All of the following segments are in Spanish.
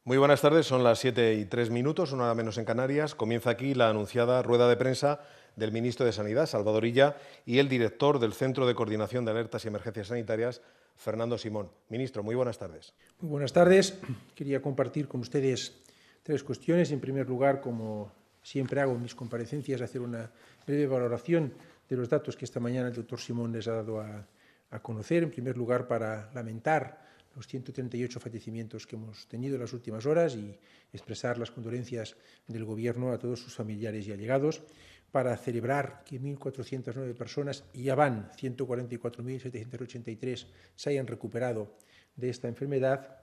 Muy buenas tardes, son las 7:03, una hora menos en Canarias. Comienza aquí la anunciada rueda de prensa del ministro de Sanidad, Salvador Illa, y el director del Centro de Coordinación de Alertas y Emergencias Sanitarias, Fernando Simón. Ministro, muy buenas tardes. Muy buenas tardes. Quería compartir con ustedes tres cuestiones. En primer lugar, como siempre hago en mis comparecencias, hacer una breve valoración de los datos que esta mañana el doctor Simón les ha dado a conocer. En primer lugar, para lamentar los 138 fallecimientos que hemos tenido en las últimas horas y expresar las condolencias del Gobierno a todos sus familiares y allegados, para celebrar que 1.409 personas, y ya van 144.783, se hayan recuperado de esta enfermedad,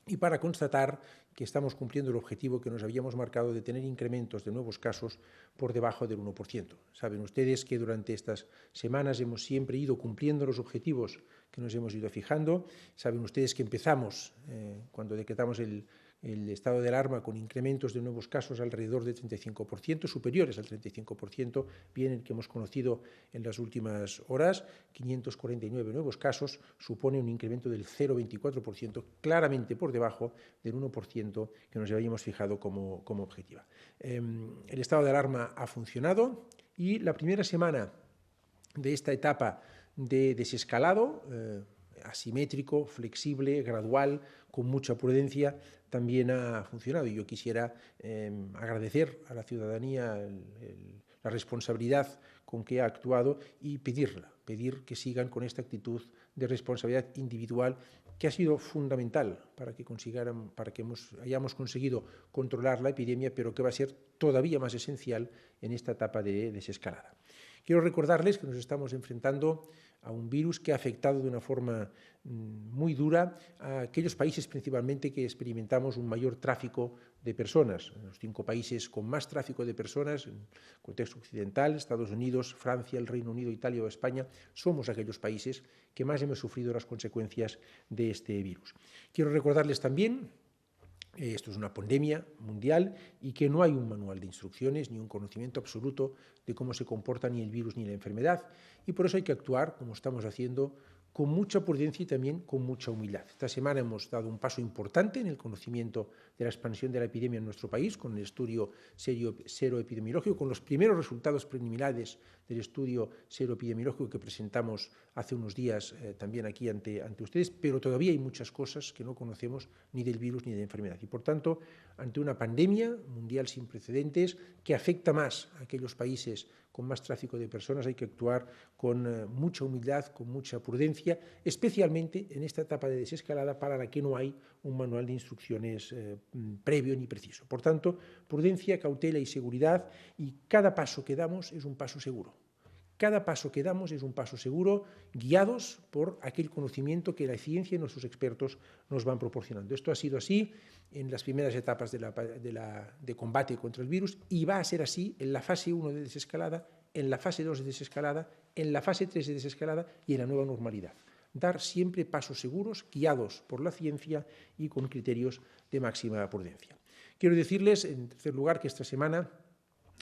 y para constatar que estamos cumpliendo el objetivo que nos habíamos marcado de tener incrementos de nuevos casos por debajo del 1%. Saben ustedes que durante estas semanas hemos siempre ido cumpliendo los objetivos que nos hemos ido fijando. Saben ustedes que empezamos, cuando decretamos el estado de alarma, con incrementos de nuevos casos alrededor del 35%, superiores al 35%, bien el que hemos conocido en las últimas horas. 549 nuevos casos supone un incremento del 0,24%, claramente por debajo del 1% que nos habíamos fijado como objetiva. El estado de alarma ha funcionado y la primera semana de esta etapa de desescalado, asimétrico, flexible, gradual, con mucha prudencia, también ha funcionado. Y yo quisiera agradecer a la ciudadanía la responsabilidad con que ha actuado y pedir que sigan con esta actitud de responsabilidad individual, que ha sido fundamental para que hayamos conseguido controlar la epidemia, pero que va a ser todavía más esencial en esta etapa de desescalada. Quiero recordarles que nos estamos enfrentando a un virus que ha afectado de una forma muy dura a aquellos países principalmente que experimentamos un mayor tráfico de personas. En los 5 países con más tráfico de personas, en el contexto occidental, Estados Unidos, Francia, el Reino Unido, Italia o España, somos aquellos países que más hemos sufrido las consecuencias de este virus. Quiero recordarles también esto es una pandemia mundial y que no hay un manual de instrucciones ni un conocimiento absoluto de cómo se comporta ni el virus ni la enfermedad, y por eso hay que actuar, como estamos haciendo, con mucha prudencia y también con mucha humildad. Esta semana hemos dado un paso importante en el conocimiento de la expansión de la epidemia en nuestro país, con el estudio seroepidemiológico, con los primeros resultados preliminares del estudio seroepidemiológico que presentamos hace unos días también aquí ante ustedes, pero todavía hay muchas cosas que no conocemos ni del virus ni de la enfermedad. Y por tanto, ante una pandemia mundial sin precedentes que afecta más a aquellos países con más tráfico de personas, hay que actuar con mucha humildad, con mucha prudencia, especialmente en esta etapa de desescalada para la que no hay un manual de instrucciones previo ni preciso. Por tanto, prudencia, cautela y seguridad, y cada paso que damos es un paso seguro. Cada paso que damos es un paso seguro, guiados por aquel conocimiento que la ciencia y nuestros expertos nos van proporcionando. Esto ha sido así en las primeras etapas de combate contra el virus y va a ser así en la fase 1 de desescalada, en la fase 2 de desescalada, en la fase 3 de desescalada y en la nueva normalidad. Dar siempre pasos seguros, guiados por la ciencia y con criterios de máxima prudencia. Quiero decirles, en tercer lugar, que esta semana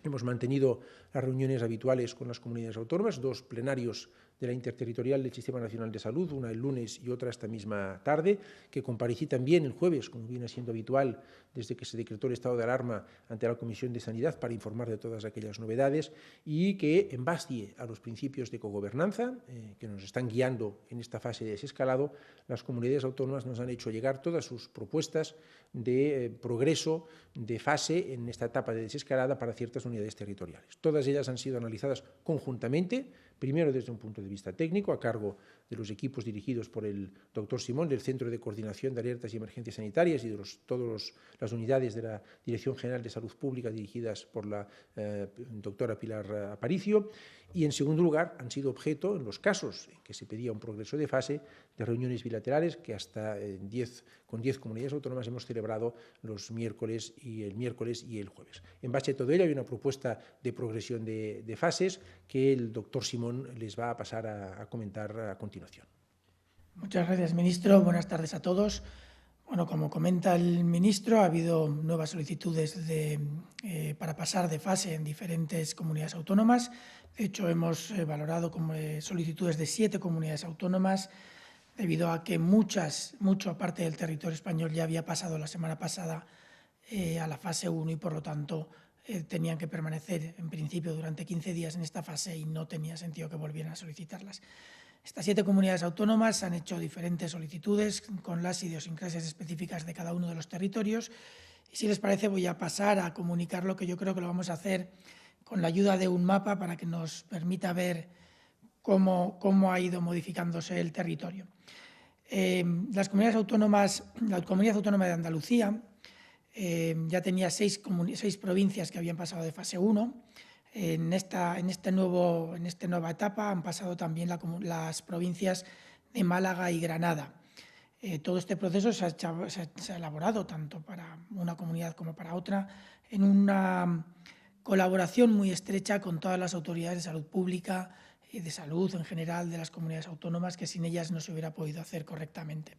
hemos mantenido las reuniones habituales con las comunidades autónomas, 2 plenarios de la Interterritorial del Sistema Nacional de Salud, una el lunes y otra esta misma tarde, que comparecí también el jueves, como viene siendo habitual desde que se decretó el estado de alarma ante la Comisión de Sanidad, para informar de todas aquellas novedades, y que, en base a los principios de cogobernanza que nos están guiando en esta fase de desescalado, las comunidades autónomas nos han hecho llegar todas sus propuestas de progreso de fase en esta etapa de desescalada para ciertas unidades territoriales. Todas ellas han sido analizadas conjuntamente, primero desde un punto de vista técnico, a cargo de los equipos dirigidos por el doctor Simón, del Centro de Coordinación de Alertas y Emergencias Sanitarias, y de todas las unidades de la Dirección General de Salud Pública dirigidas por la doctora Pilar Aparicio. Y, en segundo lugar, han sido objeto, en los casos en que se pedía un progreso de fase, de reuniones bilaterales que hasta con 10 comunidades autónomas hemos celebrado el miércoles y el jueves. En base a todo ello hay una propuesta de progresión de fases que el doctor Simón les va a pasar a comentar a continuación. Muchas gracias, ministro. Buenas tardes a todos. Bueno, como comenta el ministro, ha habido nuevas solicitudes para pasar de fase en diferentes comunidades autónomas. De hecho, hemos valorado como solicitudes de 7 comunidades autónomas, debido a que mucha parte del territorio español ya había pasado la semana pasada a la fase 1 y por lo tanto tenían que permanecer en principio durante 15 días en esta fase y no tenía sentido que volvieran a solicitarlas. Estas 7 comunidades autónomas han hecho diferentes solicitudes con las idiosincrasias específicas de cada uno de los territorios y si les parece voy a pasar a comunicar lo que yo creo que lo vamos a hacer con la ayuda de un mapa para que nos permita ver cómo ha ido modificándose el territorio. La Comunidad Autónoma de Andalucía ya tenía 6 provincias que habían pasado de fase 1. En esta nueva etapa han pasado también las provincias de Málaga y Granada. Todo este proceso se ha elaborado tanto para una comunidad como para otra en una colaboración muy estrecha con todas las autoridades de salud pública y de salud en general de las comunidades autónomas, que sin ellas no se hubiera podido hacer correctamente.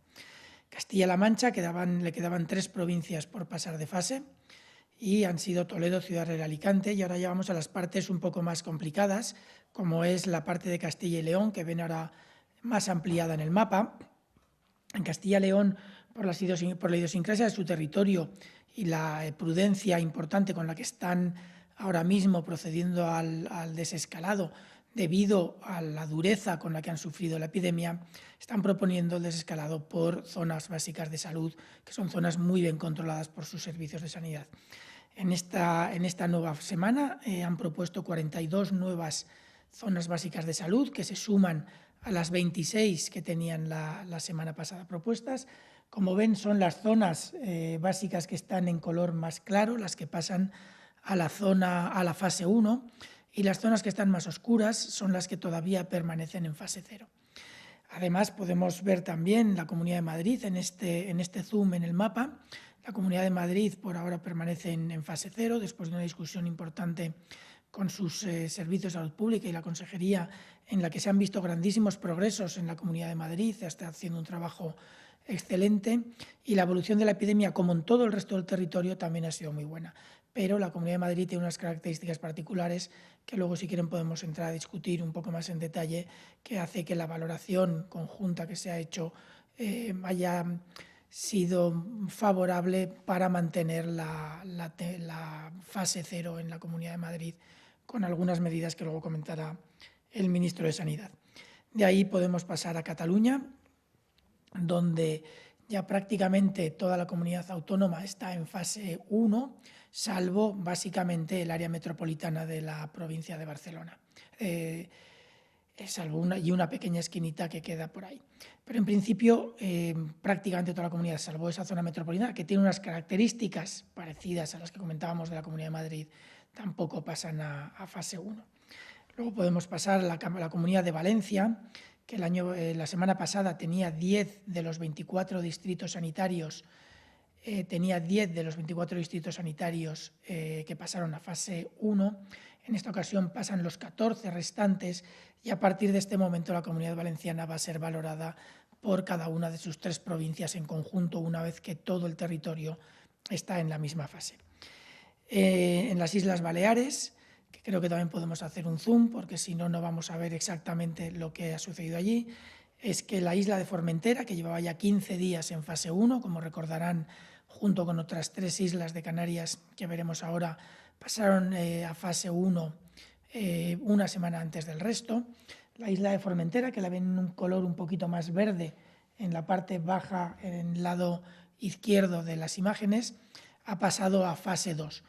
Castilla-La Mancha le quedaban 3 provincias por pasar de fase y han sido Toledo, Ciudad Real, Alicante, y ahora ya vamos a las partes un poco más complicadas, como es la parte de Castilla y León, que ven ahora más ampliada en el mapa. En Castilla y León, por la idiosincrasia de su territorio y la prudencia importante con la que están ahora mismo procediendo al desescalado, debido a la dureza con la que han sufrido la epidemia, están proponiendo el desescalado por zonas básicas de salud, que son zonas muy bien controladas por sus servicios de sanidad. En esta nueva semana han propuesto 42 nuevas zonas básicas de salud que se suman a las 26 que tenían la semana pasada propuestas. Como ven, son las zonas básicas que están en color más claro, las que pasan a la fase 1, y las zonas que están más oscuras son las que todavía permanecen en fase 0. Además, podemos ver también la Comunidad de Madrid en este zoom en el mapa. La Comunidad de Madrid por ahora permanece en fase 0, después de una discusión importante con sus servicios de salud pública y la Consejería, en la que se han visto grandísimos progresos en la Comunidad de Madrid, está haciendo un trabajo excelente, y la evolución de la epidemia, como en todo el resto del territorio, también ha sido muy buena. Pero la Comunidad de Madrid tiene unas características particulares que luego, si quieren, podemos entrar a discutir un poco más en detalle, que hace que la valoración conjunta que se ha hecho haya sido favorable para mantener la fase 0 en la Comunidad de Madrid, con algunas medidas que luego comentará el ministro de Sanidad. De ahí podemos pasar a Cataluña, donde ya prácticamente toda la comunidad autónoma está en fase 1, salvo básicamente el área metropolitana de la provincia de Barcelona, salvo una pequeña esquinita que queda por ahí. Pero en principio prácticamente toda la comunidad, salvo esa zona metropolitana, que tiene unas características parecidas a las que comentábamos de la Comunidad de Madrid, tampoco pasan a fase 1. Luego podemos pasar a la Comunidad de Valencia, que la semana pasada tenía 10 de los 24 distritos sanitarios, que pasaron a fase 1. En esta ocasión pasan los 14 restantes y a partir de este momento la Comunidad Valenciana va a ser valorada por cada una de sus 3 provincias en conjunto, una vez que todo el territorio está en la misma fase. En las Islas Baleares, que creo que también podemos hacer un zoom, porque si no, no vamos a ver exactamente lo que ha sucedido allí, es que la isla de Formentera, que llevaba ya 15 días en fase 1, como recordarán, junto con otras 3 islas de Canarias que veremos ahora, pasaron a fase 1 una semana antes del resto. La isla de Formentera, que la ven en un color un poquito más verde en la parte baja, en el lado izquierdo de las imágenes, ha pasado a fase 2.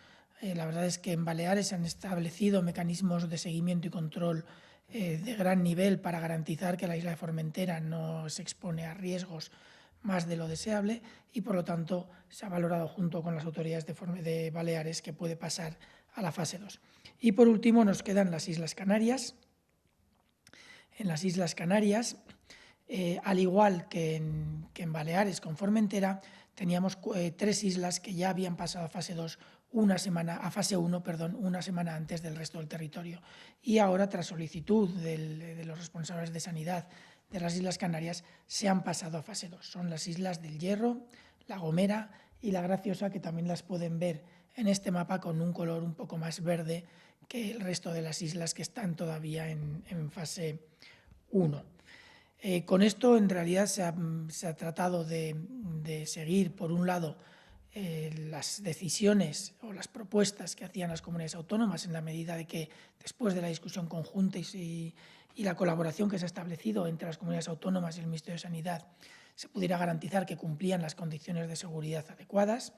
La verdad es que en Baleares se han establecido mecanismos de seguimiento y control de gran nivel para garantizar que la isla de Formentera no se expone a riesgos más de lo deseable y, por lo tanto, se ha valorado junto con las autoridades de Baleares que puede pasar a la fase 2. Y, por último, nos quedan las Islas Canarias. En las Islas Canarias, al igual que en Baleares con Formentera, teníamos 3 islas que ya habían pasado a fase 2 una semana antes del resto del territorio. Y ahora, tras solicitud de los responsables de sanidad de las Islas Canarias, se han pasado a fase 2. Son las Islas del Hierro, La Gomera y La Graciosa, que también las pueden ver en este mapa con un color un poco más verde que el resto de las islas que están todavía en fase 1. Con esto, en realidad, se ha tratado de seguir, por un lado, las decisiones o las propuestas que hacían las comunidades autónomas, en la medida de que, después de la discusión conjunta y la colaboración que se ha establecido entre las comunidades autónomas y el Ministerio de Sanidad, se pudiera garantizar que cumplían las condiciones de seguridad adecuadas.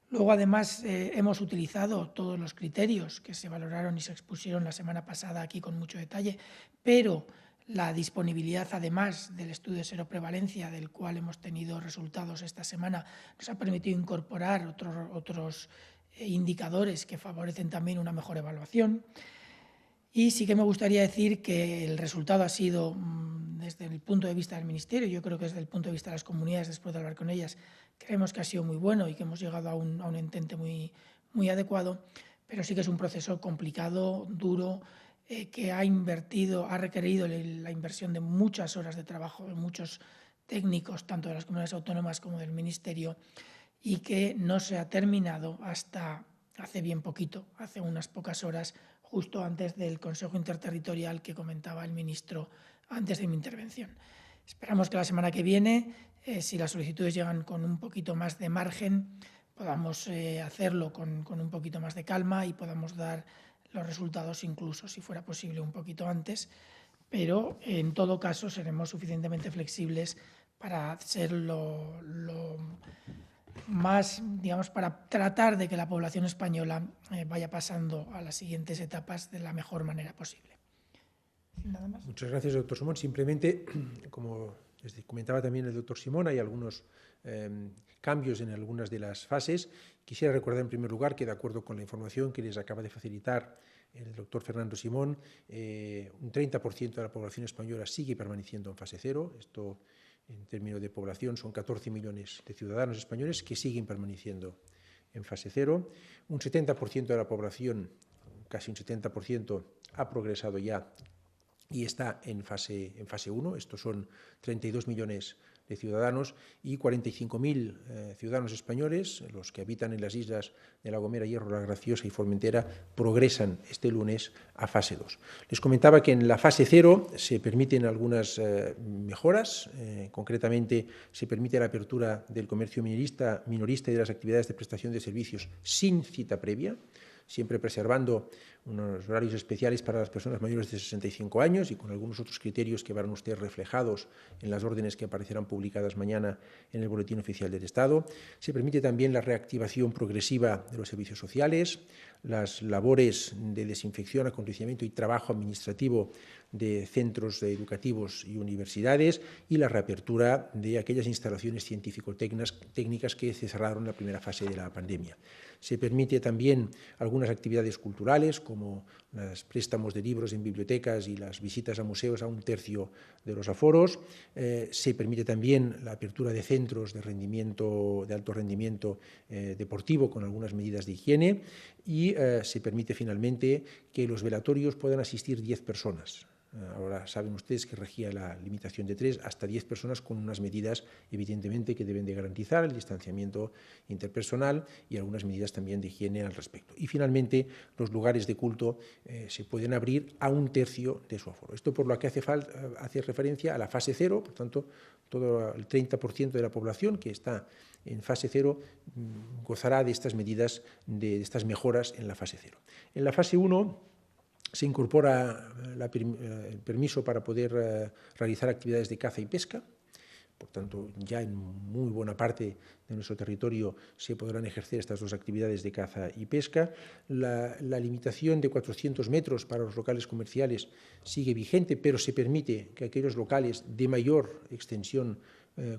Luego, además, hemos utilizado todos los criterios que se valoraron y se expusieron la semana pasada aquí con mucho detalle, pero la disponibilidad, además del estudio de seroprevalencia, del cual hemos tenido resultados esta semana, nos ha permitido incorporar otros indicadores que favorecen también una mejor evaluación. Y sí que me gustaría decir que el resultado ha sido, desde el punto de vista del Ministerio, yo creo que desde el punto de vista de las comunidades, después de hablar con ellas, creemos que ha sido muy bueno y que hemos llegado a un entente muy adecuado, pero sí que es un proceso complicado, duro, que ha requerido la inversión de muchas horas de trabajo de muchos técnicos, tanto de las comunidades autónomas como del Ministerio, y que no se ha terminado hasta hace bien poquito, hace unas pocas horas, justo antes del Consejo Interterritorial que comentaba el ministro antes de mi intervención. Esperamos que la semana que viene, si las solicitudes llegan con un poquito más de margen, podamos hacerlo con un poquito más de calma y podamos dar los resultados, incluso, si fuera posible, un poquito antes, pero en todo caso seremos suficientemente flexibles para ser lo más, digamos, para tratar de que la población española vaya pasando a las siguientes etapas de la mejor manera posible. Nada más. Muchas gracias, doctor Simón. Simplemente, como les comentaba también el doctor Simón, hay algunos cambios en algunas de las fases. Quisiera recordar en primer lugar que, de acuerdo con la información que les acaba de facilitar el doctor Fernando Simón, un 30% de la población española sigue permaneciendo en fase 0. Esto, en términos de población, son 14 millones de ciudadanos españoles que siguen permaneciendo en fase 0. Un 70% de la población, casi un 70%, ha progresado ya y está en fase 1. Estos son 32 millones de ciudadanos y 45.000 ciudadanos españoles, los que habitan en las islas de La Gomera, Hierro, La Graciosa y Formentera, progresan este lunes a fase 2. Les comentaba que en la fase 0 se permiten algunas mejoras, concretamente se permite la apertura del comercio minorista y de las actividades de prestación de servicios sin cita previa, siempre preservando unos horarios especiales para las personas mayores de 65 años y con algunos otros criterios que verán ustedes reflejados en las órdenes que aparecerán publicadas mañana en el Boletín Oficial del Estado. Se permite también la reactivación progresiva de los servicios sociales, las labores de desinfección, acondicionamiento y trabajo administrativo de centros educativos y universidades y la reapertura de aquellas instalaciones científico-técnicas que se cerraron en la primera fase de la pandemia. Se permite también algunas actividades culturales, como los préstamos de libros en bibliotecas y las visitas a museos a un tercio de los aforos. Se permite también la apertura de centros de alto rendimiento deportivo con algunas medidas de higiene y se permite finalmente que los velatorios puedan asistir 10 personas. Ahora saben ustedes que regía la limitación de 3 hasta 10 personas con unas medidas, evidentemente, que deben de garantizar el distanciamiento interpersonal y algunas medidas también de higiene al respecto. Y finalmente, los lugares de culto se pueden abrir a un tercio de su aforo. Esto por lo que hace referencia a la fase 0, por tanto, todo el 30% de la población que está en fase 0 gozará de estas medidas, de estas mejoras en la fase 0. En la fase 1, se incorpora el permiso para poder realizar actividades de caza y pesca. Por tanto, ya en muy buena parte de nuestro territorio se podrán ejercer estas dos actividades de caza y pesca. La limitación de 400 metros para los locales comerciales sigue vigente, pero se permite que aquellos locales de mayor extensión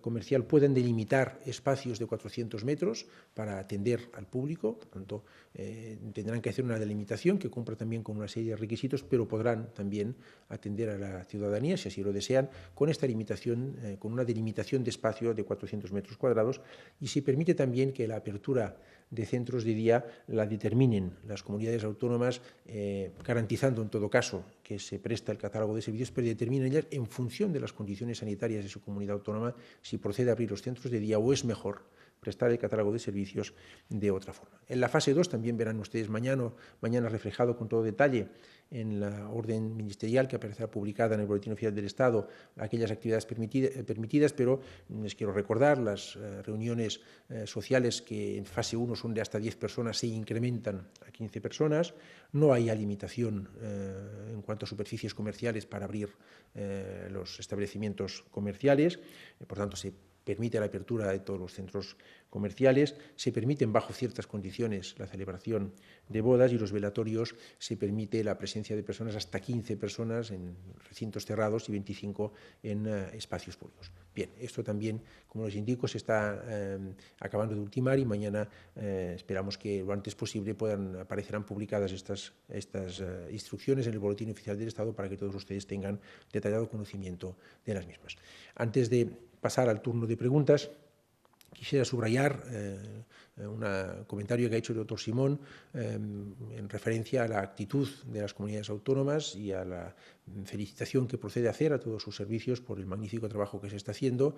comercial puedan delimitar espacios de 400 metros para atender al público. Por tanto, tendrán que hacer una delimitación que cumpla también con una serie de requisitos, pero podrán también atender a la ciudadanía, si así lo desean, con esta limitación, con una delimitación de espacio de 400 metros cuadrados, y se permite también que la apertura de centros de día la determinen las comunidades autónomas, garantizando en todo caso que se presta el catálogo de servicios, pero determinen ellas en función de las condiciones sanitarias de su comunidad autónoma si procede a abrir los centros de día o es mejor prestar el catálogo de servicios de otra forma. En la fase 2 también verán ustedes mañana reflejado con todo detalle en la orden ministerial que aparecerá publicada en el Boletín Oficial del Estado aquellas actividades permitidas, pero les quiero recordar las reuniones sociales que en fase 1 son de hasta 10 personas se incrementan a 15 personas, no hay limitación en cuanto a superficies comerciales para abrir los establecimientos comerciales, por tanto se permite la apertura de todos los centros comerciales, se permiten bajo ciertas condiciones la celebración de bodas y los velatorios se permite la presencia de personas hasta 15 personas en recintos cerrados y 25 en espacios públicos. Bien, esto también, como les indico, se está acabando de ultimar y mañana esperamos que lo antes posible aparecerán publicadas estas instrucciones en el Boletín Oficial del Estado para que todos ustedes tengan detallado conocimiento de las mismas. Antes de pasar al turno de preguntas, quisiera subrayar un comentario que ha hecho el doctor Simón en referencia a la actitud de las comunidades autónomas y a la felicitación que procede a hacer a todos sus servicios por el magnífico trabajo que se está haciendo,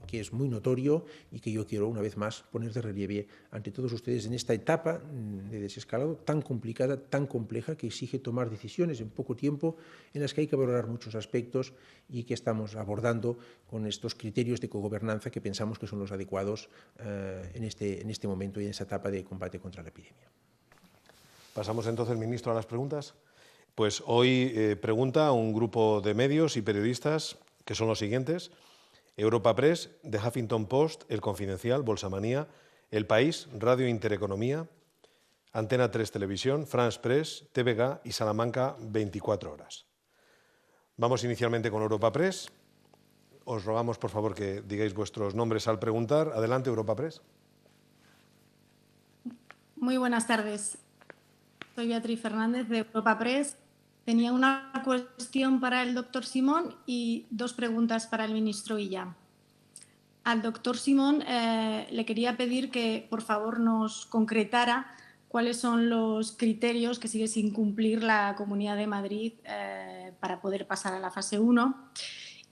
que es muy notorio y que yo quiero una vez más poner de relieve ante todos ustedes en esta etapa de desescalado tan complicada, tan compleja, que exige tomar decisiones en poco tiempo, en las que hay que valorar muchos aspectos y que estamos abordando con estos criterios de cogobernanza que pensamos que son los adecuados en este momento y en esa etapa de combate contra la epidemia. Pasamos entonces, ministro, a las preguntas. Pues hoy pregunta a un grupo de medios y periodistas que son los siguientes: Europa Press, The Huffington Post, El Confidencial, Bolsamanía, El País, Radio Intereconomía, Antena 3 Televisión, France Press, TVG y Salamanca 24 horas. Vamos inicialmente con Europa Press. Os rogamos, por favor, que digáis vuestros nombres al preguntar. Adelante, Europa Press. Muy buenas tardes. Soy Beatriz Fernández de Europa Press. Tenía una cuestión para el doctor Simón y dos preguntas para el ministro Illa. Al doctor Simón le quería pedir que, por favor, nos concretara cuáles son los criterios que sigue sin cumplir la Comunidad de Madrid para poder pasar a la fase 1.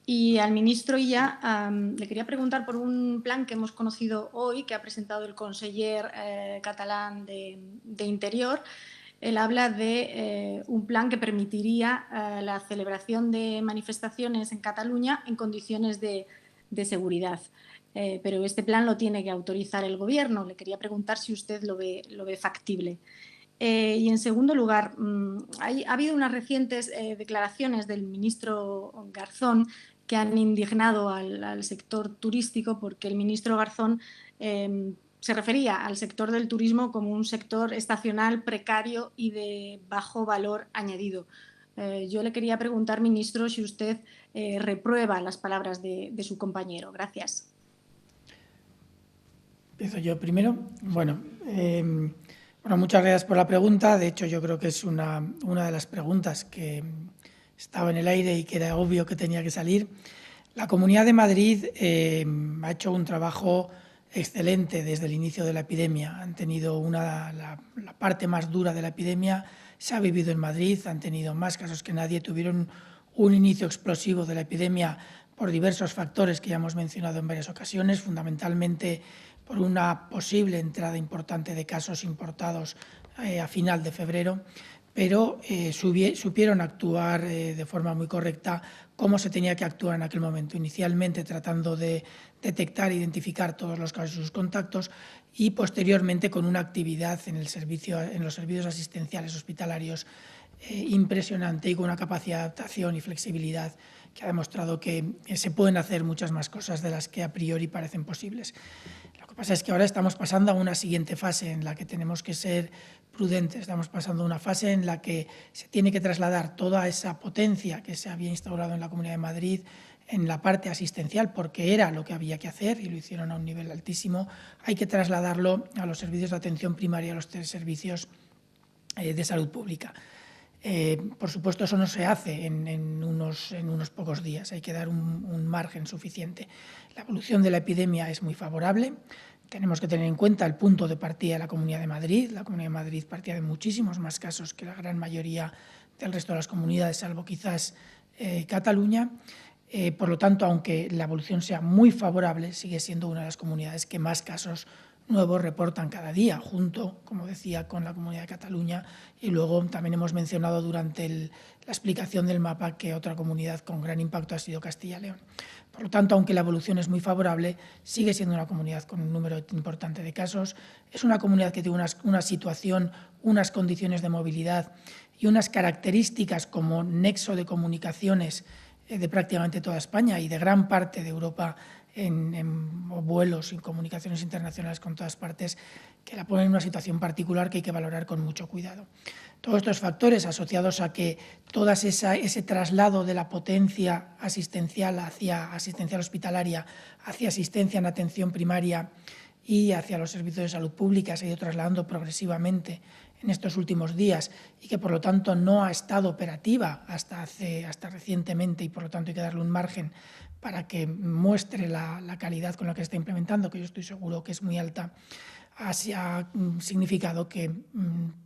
Y al ministro Illa le quería preguntar por un plan que hemos conocido hoy, que ha presentado el conseller catalán de Interior. Él habla de un plan que permitiría la celebración de manifestaciones en Cataluña en condiciones de seguridad. Pero este plan lo tiene que autorizar el Gobierno. Le quería preguntar si usted lo ve factible. Y en segundo lugar, ha habido unas recientes declaraciones del ministro Garzón que han indignado al sector turístico, porque el ministro Garzón se refería al sector del turismo como un sector estacional, precario y de bajo valor añadido. Yo le quería preguntar, ministro, si usted reprueba las palabras de su compañero. Gracias. Empiezo yo primero. Bueno, muchas gracias por la pregunta. De hecho, yo creo que es una de las preguntas que estaba en el aire y que era obvio que tenía que salir. La Comunidad de Madrid ha hecho un trabajo excelente desde el inicio de la epidemia. Han tenido la parte más dura de la epidemia, se ha vivido en Madrid, han tenido más casos que nadie, tuvieron un inicio explosivo de la epidemia por diversos factores que ya hemos mencionado en varias ocasiones, fundamentalmente por una posible entrada importante de casos importados a final de febrero, pero supieron actuar de forma muy correcta cómo se tenía que actuar en aquel momento, inicialmente tratando de detectar e identificar todos los casos y sus contactos y posteriormente con una actividad en los servicios asistenciales hospitalarios impresionante y con una capacidad de adaptación y flexibilidad que ha demostrado que se pueden hacer muchas más cosas de las que a priori parecen posibles. Lo que pasa es que ahora estamos pasando a una siguiente fase en la que tenemos que ser prudentes. Estamos pasando a una fase en la que se tiene que trasladar toda esa potencia que se había instaurado en la Comunidad de Madrid en la parte asistencial, porque era lo que había que hacer y lo hicieron a un nivel altísimo. Hay que trasladarlo a los servicios de atención primaria, a los servicios de salud pública. Por supuesto, eso no se hace en unos pocos días, hay que dar un margen suficiente. La evolución de la epidemia es muy favorable. Tenemos que tener en cuenta el punto de partida de la Comunidad de Madrid. La Comunidad de Madrid partía de muchísimos más casos que la gran mayoría del resto de las comunidades, salvo quizás Cataluña. Por lo tanto, aunque la evolución sea muy favorable, sigue siendo una de las comunidades que más casos nuevos reportan cada día, junto, como decía, con la Comunidad de Cataluña. Y luego también hemos mencionado durante la explicación del mapa que otra comunidad con gran impacto ha sido Castilla y León. Por lo tanto, aunque la evolución es muy favorable, sigue siendo una comunidad con un número importante de casos. Es una comunidad que tiene una situación, unas condiciones de movilidad y unas características como nexo de comunicaciones de prácticamente toda España y de gran parte de Europa en vuelos y comunicaciones internacionales con todas partes, que la ponen en una situación particular que hay que valorar con mucho cuidado. Todos estos factores asociados a que todo ese traslado de la potencia asistencial hacia asistencial hospitalaria, hacia asistencia en atención primaria y hacia los servicios de salud pública se ha ido trasladando progresivamente en estos últimos días y que por lo tanto no ha estado operativa hasta recientemente y por lo tanto hay que darle un margen para que muestre la calidad con la que se está implementando, que yo estoy seguro que es muy alta, ha significado que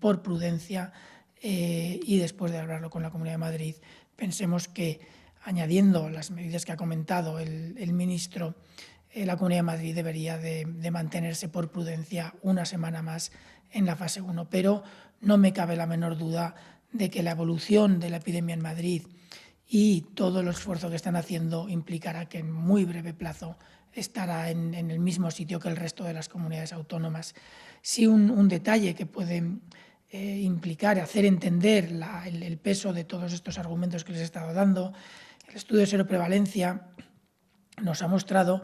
por prudencia y después de hablarlo con la Comunidad de Madrid, pensemos que añadiendo las medidas que ha comentado el ministro, la Comunidad de Madrid debería de mantenerse por prudencia una semana más en la fase 1, pero no me cabe la menor duda de que la evolución de la epidemia en Madrid y todo el esfuerzo que están haciendo implicará que en muy breve plazo estará en el mismo sitio que el resto de las comunidades autónomas. Sí, un detalle que puede implicar, hacer entender el peso de todos estos argumentos que les he estado dando. El estudio de seroprevalencia nos ha mostrado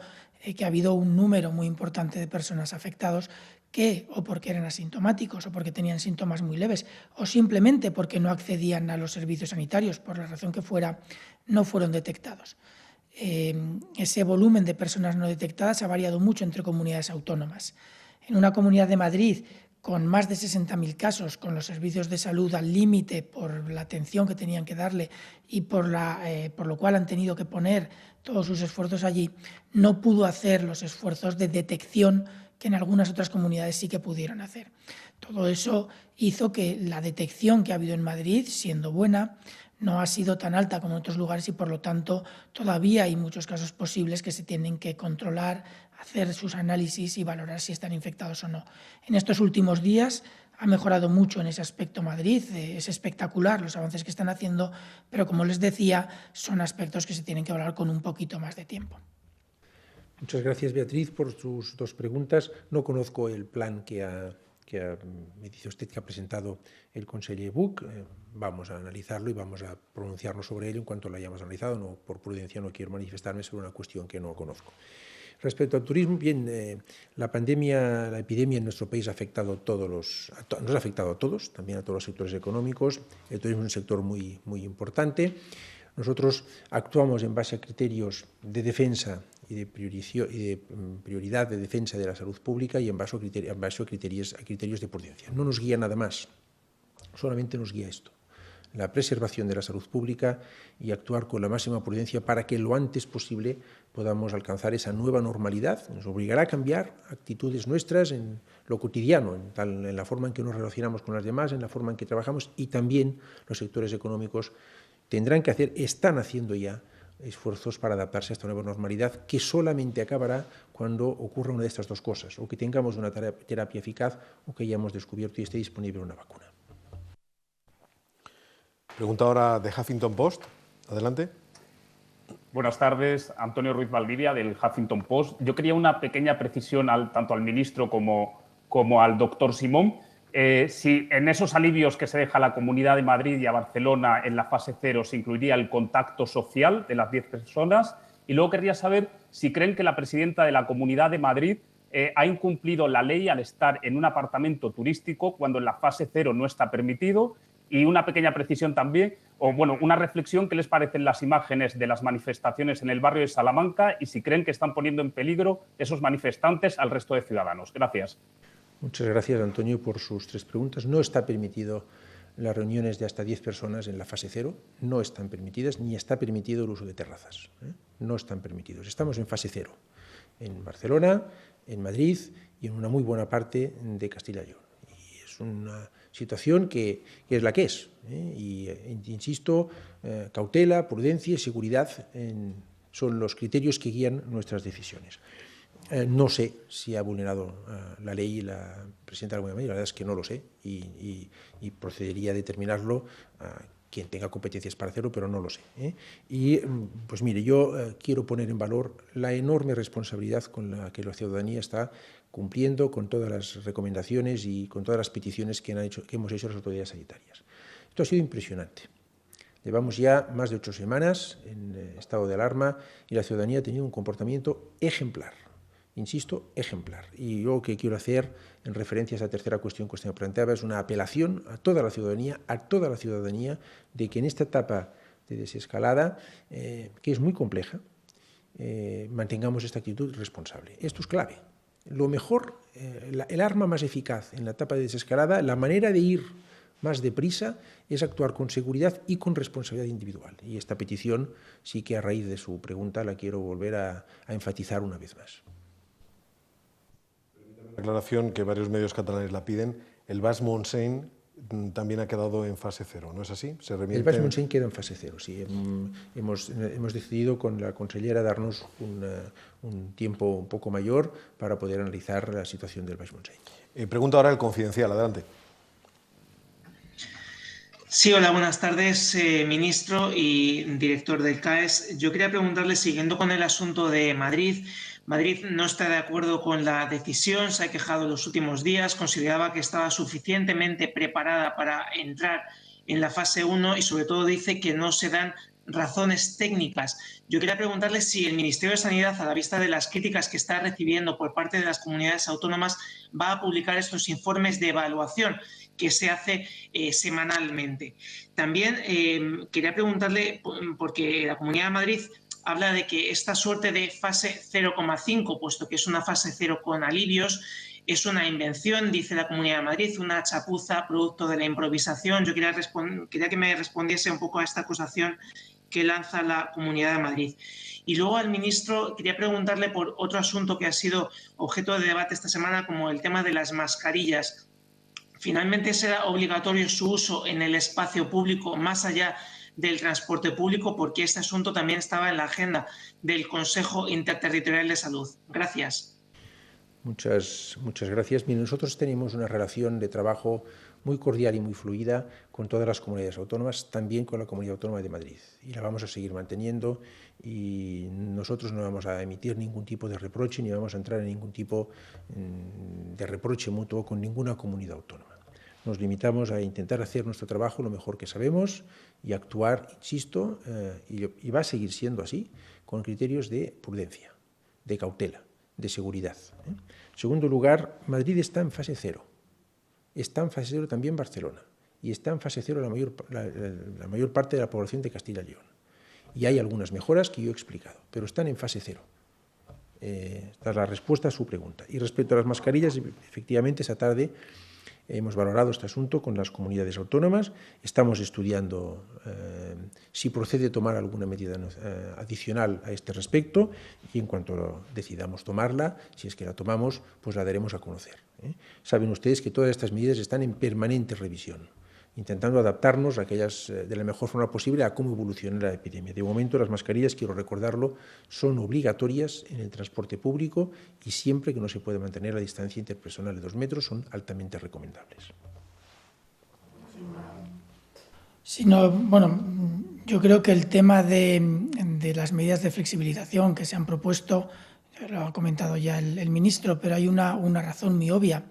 que ha habido un número muy importante de personas afectados que o porque eran asintomáticos o porque tenían síntomas muy leves o simplemente porque no accedían a los servicios sanitarios, por la razón que fuera, no fueron detectados. Ese volumen de personas no detectadas ha variado mucho entre comunidades autónomas. En una comunidad de Madrid con más de 60.000 casos, con los servicios de salud al límite por la atención que tenían que darle y por lo cual han tenido que poner todos sus esfuerzos allí, no pudo hacer los esfuerzos de detección que en algunas otras comunidades sí que pudieron hacer. Todo eso hizo que la detección que ha habido en Madrid, siendo buena, no ha sido tan alta como en otros lugares y, por lo tanto, todavía hay muchos casos posibles que se tienen que controlar, hacer sus análisis y valorar si están infectados o no. En estos últimos días ha mejorado mucho en ese aspecto Madrid, es espectacular los avances que están haciendo, pero como les decía, son aspectos que se tienen que valorar con un poquito más de tiempo. Muchas gracias, Beatriz, por sus dos preguntas. No conozco el plan me dice usted que ha presentado el conseller Buch. Vamos a analizarlo y vamos a pronunciarnos sobre ello en cuanto lo hayamos analizado. No, por prudencia no quiero manifestarme sobre una cuestión que no conozco. Respecto al turismo, bien, la epidemia en nuestro país ha afectado nos ha afectado a todos, también a todos los sectores económicos. El turismo es un sector muy, muy importante. Nosotros actuamos en base a criterios de defensa y de prioridad de defensa de la salud pública y en base a criterios de prudencia. No nos guía nada más, solamente nos guía esto, la preservación de la salud pública y actuar con la máxima prudencia para que lo antes posible podamos alcanzar esa nueva normalidad. Nos obligará a cambiar actitudes nuestras en lo cotidiano, en la forma en que nos relacionamos con las demás, en la forma en que trabajamos, y también los sectores económicos tendrán que están haciendo ya esfuerzos para adaptarse a esta nueva normalidad, que solamente acabará cuando ocurra una de estas dos cosas, o que tengamos una terapia eficaz o que hayamos descubierto y esté disponible una vacuna. Pregunta ahora de Huffington Post. Adelante. Buenas tardes, Antonio Ruiz Valdivia, del Huffington Post. Yo quería una pequeña precisión tanto al ministro como al doctor Simón. Si en esos alivios que se deja a la Comunidad de Madrid y a Barcelona en la fase 0 se incluiría el contacto social de las 10 personas. Y luego querría saber si creen que la presidenta de la Comunidad de Madrid ha incumplido la ley al estar en un apartamento turístico cuando en la fase 0 no está permitido. Y una pequeña precisión también, una reflexión, ¿qué les parecen las imágenes de las manifestaciones en el barrio de Salamanca y si creen que están poniendo en peligro esos manifestantes al resto de ciudadanos? Gracias. Muchas gracias, Antonio, por sus tres preguntas. No está permitido las reuniones de hasta 10 personas en la fase 0, no están permitidas, ni está permitido el uso de terrazas. No están permitidos. Estamos en fase 0, en Barcelona, en Madrid y en una muy buena parte de Castilla y León. Y es una situación que es la que es. Y insisto, cautela, prudencia y seguridad en son los criterios que guían nuestras decisiones. No sé si ha vulnerado la ley la presidenta de la Comunidad de Madrid, la verdad es que no lo sé y procedería a determinarlo quien tenga competencias para hacerlo, pero no lo sé. Y, pues mire, yo quiero poner en valor la enorme responsabilidad con la que la ciudadanía está cumpliendo con todas las recomendaciones y con todas las peticiones que hemos hecho las autoridades sanitarias. Esto ha sido impresionante. Llevamos ya más de 8 semanas en estado de alarma y la ciudadanía ha tenido un comportamiento ejemplar. Insisto, ejemplar. Y yo lo que quiero hacer, en referencia a esa tercera cuestión que usted me planteaba, es una apelación a toda la ciudadanía, de que en esta etapa de desescalada, que es muy compleja, mantengamos esta actitud responsable. Esto es clave. Lo mejor, el arma más eficaz en la etapa de desescalada, la manera de ir más deprisa, es actuar con seguridad y con responsabilidad individual. Y esta petición sí que a raíz de su pregunta la quiero volver a enfatizar una vez más. Aclaración que varios medios catalanes la piden, el Baix Montseny también ha quedado en fase 0, ¿no es así? El Baix Montseny queda en fase 0, sí. Hemos decidido con la consellera darnos un tiempo un poco mayor para poder analizar la situación del Baix Montseny. Pregunta ahora el Confidencial, adelante. Sí, hola, buenas tardes, ministro y director del CAES. Yo quería preguntarle, siguiendo con el asunto de Madrid, Madrid no está de acuerdo con la decisión, se ha quejado en los últimos días, consideraba que estaba suficientemente preparada para entrar en la fase 1 y sobre todo dice que no se dan razones técnicas. Yo quería preguntarle si el Ministerio de Sanidad, a la vista de las críticas que está recibiendo por parte de las comunidades autónomas, va a publicar estos informes de evaluación que se hace semanalmente. También quería preguntarle, porque la Comunidad de Madrid habla de que esta suerte de fase 0,5, puesto que es una fase 0 con alivios, es una invención, dice la Comunidad de Madrid, una chapuza producto de la improvisación. Yo quería que me respondiese un poco a esta acusación que lanza la Comunidad de Madrid. Y luego al ministro quería preguntarle por otro asunto que ha sido objeto de debate esta semana, como el tema de las mascarillas. Finalmente será obligatorio su uso en el espacio público más allá del transporte público, porque este asunto también estaba en la agenda del Consejo Interterritorial de Salud. Gracias. Muchas gracias. Mire, nosotros tenemos una relación de trabajo muy cordial y muy fluida con todas las comunidades autónomas, también con la Comunidad Autónoma de Madrid. Y la vamos a seguir manteniendo y nosotros no vamos a emitir ningún tipo de reproche ni vamos a entrar en ningún tipo de reproche mutuo con ninguna comunidad autónoma. Nos limitamos a intentar hacer nuestro trabajo lo mejor que sabemos y actuar, insisto, y va a seguir siendo así, con criterios de prudencia, de cautela, de seguridad. En segundo lugar, Madrid está en fase 0. Está en fase 0 también Barcelona. Y está en fase 0 la mayor parte de la población de Castilla y León. Y hay algunas mejoras que yo he explicado, pero están en fase 0. Esta es la respuesta a su pregunta. Y respecto a las mascarillas, efectivamente, esa tarde hemos valorado este asunto con las comunidades autónomas. Estamos estudiando si procede tomar alguna medida adicional a este respecto y en cuanto decidamos tomarla, si es que la tomamos, pues la daremos a conocer. Saben ustedes que todas estas medidas están en permanente revisión, intentando adaptarnos a aquellas de la mejor forma posible a cómo evoluciona la epidemia. De momento, las mascarillas, quiero recordarlo, son obligatorias en el transporte público y siempre que no se puede mantener la distancia interpersonal de 2 metros son altamente recomendables. Sí, no, bueno, yo creo que el tema de las medidas de flexibilización que se han propuesto, lo ha comentado ya el ministro, pero hay una razón muy obvia.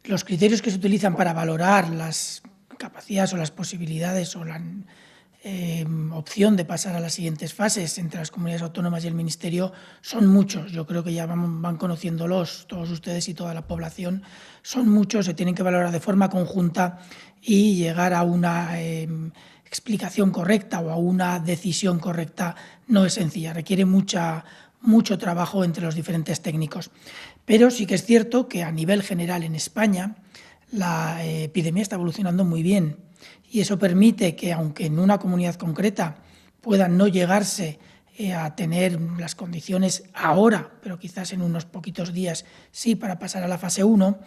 Los criterios que se utilizan para valorar las capacidades o las posibilidades o la opción de pasar a las siguientes fases entre las comunidades autónomas y el Ministerio son muchos. Yo creo que ya van conociéndolos todos ustedes y toda la población. Son muchos, se tienen que valorar de forma conjunta y llegar a una explicación correcta o a una decisión correcta no es sencilla, requiere mucho trabajo entre los diferentes técnicos. Pero sí que es cierto que a nivel general en España la epidemia está evolucionando muy bien y eso permite que, aunque en una comunidad concreta puedan no llegarse a tener las condiciones ahora, pero quizás en unos poquitos días sí, para pasar a la fase 1,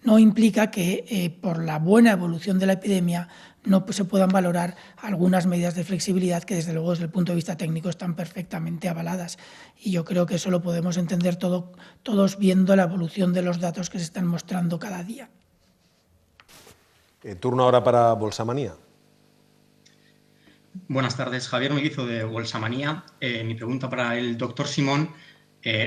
no implica que por la buena evolución de la epidemia no se puedan valorar algunas medidas de flexibilidad que desde luego desde el punto de vista técnico están perfectamente avaladas. Y yo creo que eso lo podemos entender todos viendo la evolución de los datos que se están mostrando cada día. Turno ahora para Bolsamanía. Buenas tardes, Javier Melguizo de Bolsamanía. Mi pregunta para el doctor Simón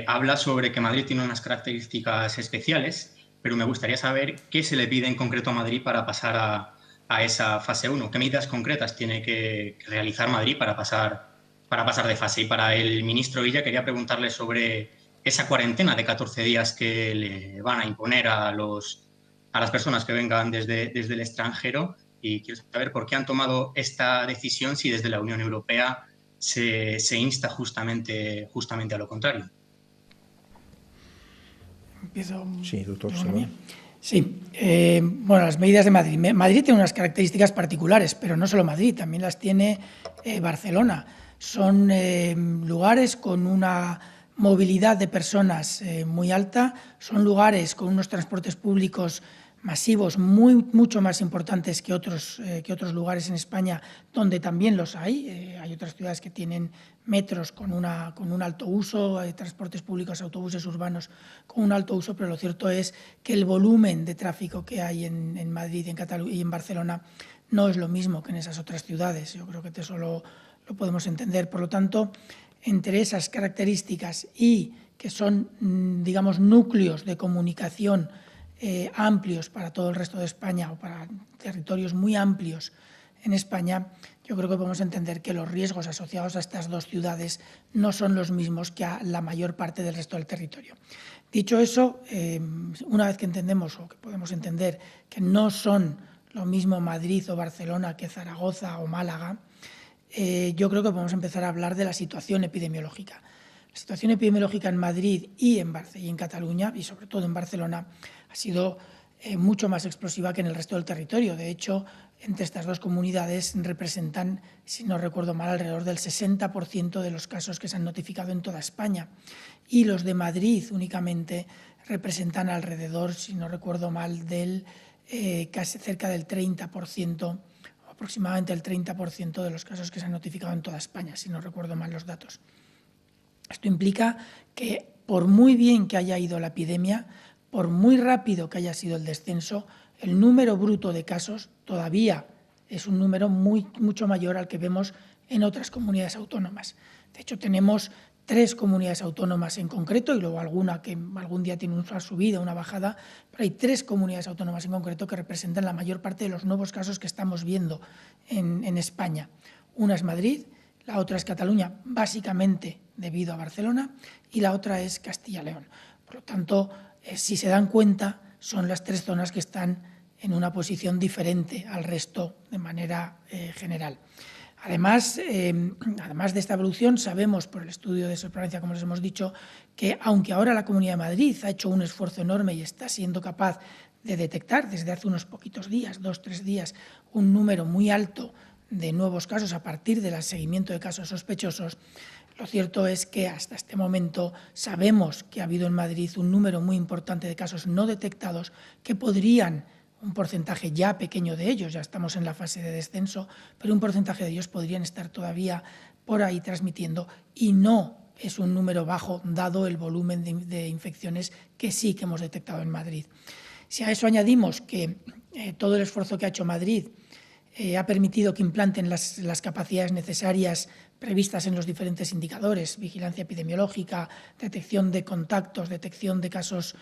habla sobre que Madrid tiene unas características especiales, pero me gustaría saber qué se le pide en concreto a Madrid para pasar a esa fase 1. ¿Qué medidas concretas tiene que realizar Madrid para pasar de fase? Y para el ministro Illa quería preguntarle sobre esa cuarentena de 14 días que le van a imponer a las personas que vengan desde el extranjero, y quiero saber por qué han tomado esta decisión si desde la Unión Europea se insta justamente a lo contrario. Empiezo. Sí, doctor Simón. Sí, bueno, las medidas de Madrid. Madrid tiene unas características particulares, pero no solo Madrid, también las tiene Barcelona. Son lugares con una movilidad de personas muy alta, son lugares con unos transportes públicos masivos mucho más importantes que otros lugares en España, donde también los hay. Hay otras ciudades que tienen metros con un alto uso, hay transportes públicos, autobuses urbanos con un alto uso, pero lo cierto es que el volumen de tráfico que hay en Madrid, en Cataluña y en Barcelona no es lo mismo que en esas otras ciudades. Yo creo que eso lo podemos entender. Por lo tanto, entre esas características y que son, digamos, núcleos de comunicación amplios para todo el resto de España o para territorios muy amplios en España, yo creo que podemos entender que los riesgos asociados a estas dos ciudades no son los mismos que a la mayor parte del resto del territorio. Dicho eso, una vez que entendemos o que podemos entender que no son lo mismo Madrid o Barcelona que Zaragoza o Málaga, yo creo que podemos empezar a hablar de la situación epidemiológica. La situación epidemiológica en Madrid y en Cataluña, y sobre todo en Barcelona, ha sido mucho más explosiva que en el resto del territorio. De hecho, entre estas dos comunidades representan, si no recuerdo mal, alrededor del 60% de los casos que se han notificado en toda España. Y los de Madrid únicamente representan alrededor, si no recuerdo mal, casi cerca del 30%, aproximadamente el 30% de los casos que se han notificado en toda España, si no recuerdo mal los datos. Esto implica que, por muy bien que haya ido la epidemia, por muy rápido que haya sido el descenso, el número bruto de casos todavía es un número mucho mayor al que vemos en otras comunidades autónomas. De hecho, tenemos 3 comunidades autónomas en concreto, y luego alguna que algún día tiene una subida, una bajada, pero hay 3 comunidades autónomas en concreto que representan la mayor parte de los nuevos casos que estamos viendo en España. Una es Madrid, la otra es Cataluña, básicamente debido a Barcelona, y la otra es Castilla y León. Por lo tanto, si se dan cuenta, son las 3 zonas que están en una posición diferente al resto de manera general. Además de esta evolución, sabemos por el estudio de prevalencia, como les hemos dicho, que aunque ahora la Comunidad de Madrid ha hecho un esfuerzo enorme y está siendo capaz de detectar desde hace unos poquitos días, 2-3 días, un número muy alto de nuevos casos a partir del seguimiento de casos sospechosos, lo cierto es que hasta este momento sabemos que ha habido en Madrid un número muy importante de casos no detectados que podrían, un porcentaje ya pequeño de ellos, ya estamos en la fase de descenso, pero un porcentaje de ellos podrían estar todavía por ahí transmitiendo, y no es un número bajo dado el volumen de infecciones que sí que hemos detectado en Madrid. Si a eso añadimos que todo el esfuerzo que ha hecho Madrid ha permitido que implanten las capacidades necesarias previstas en los diferentes indicadores, vigilancia epidemiológica, detección de contactos, detección de casos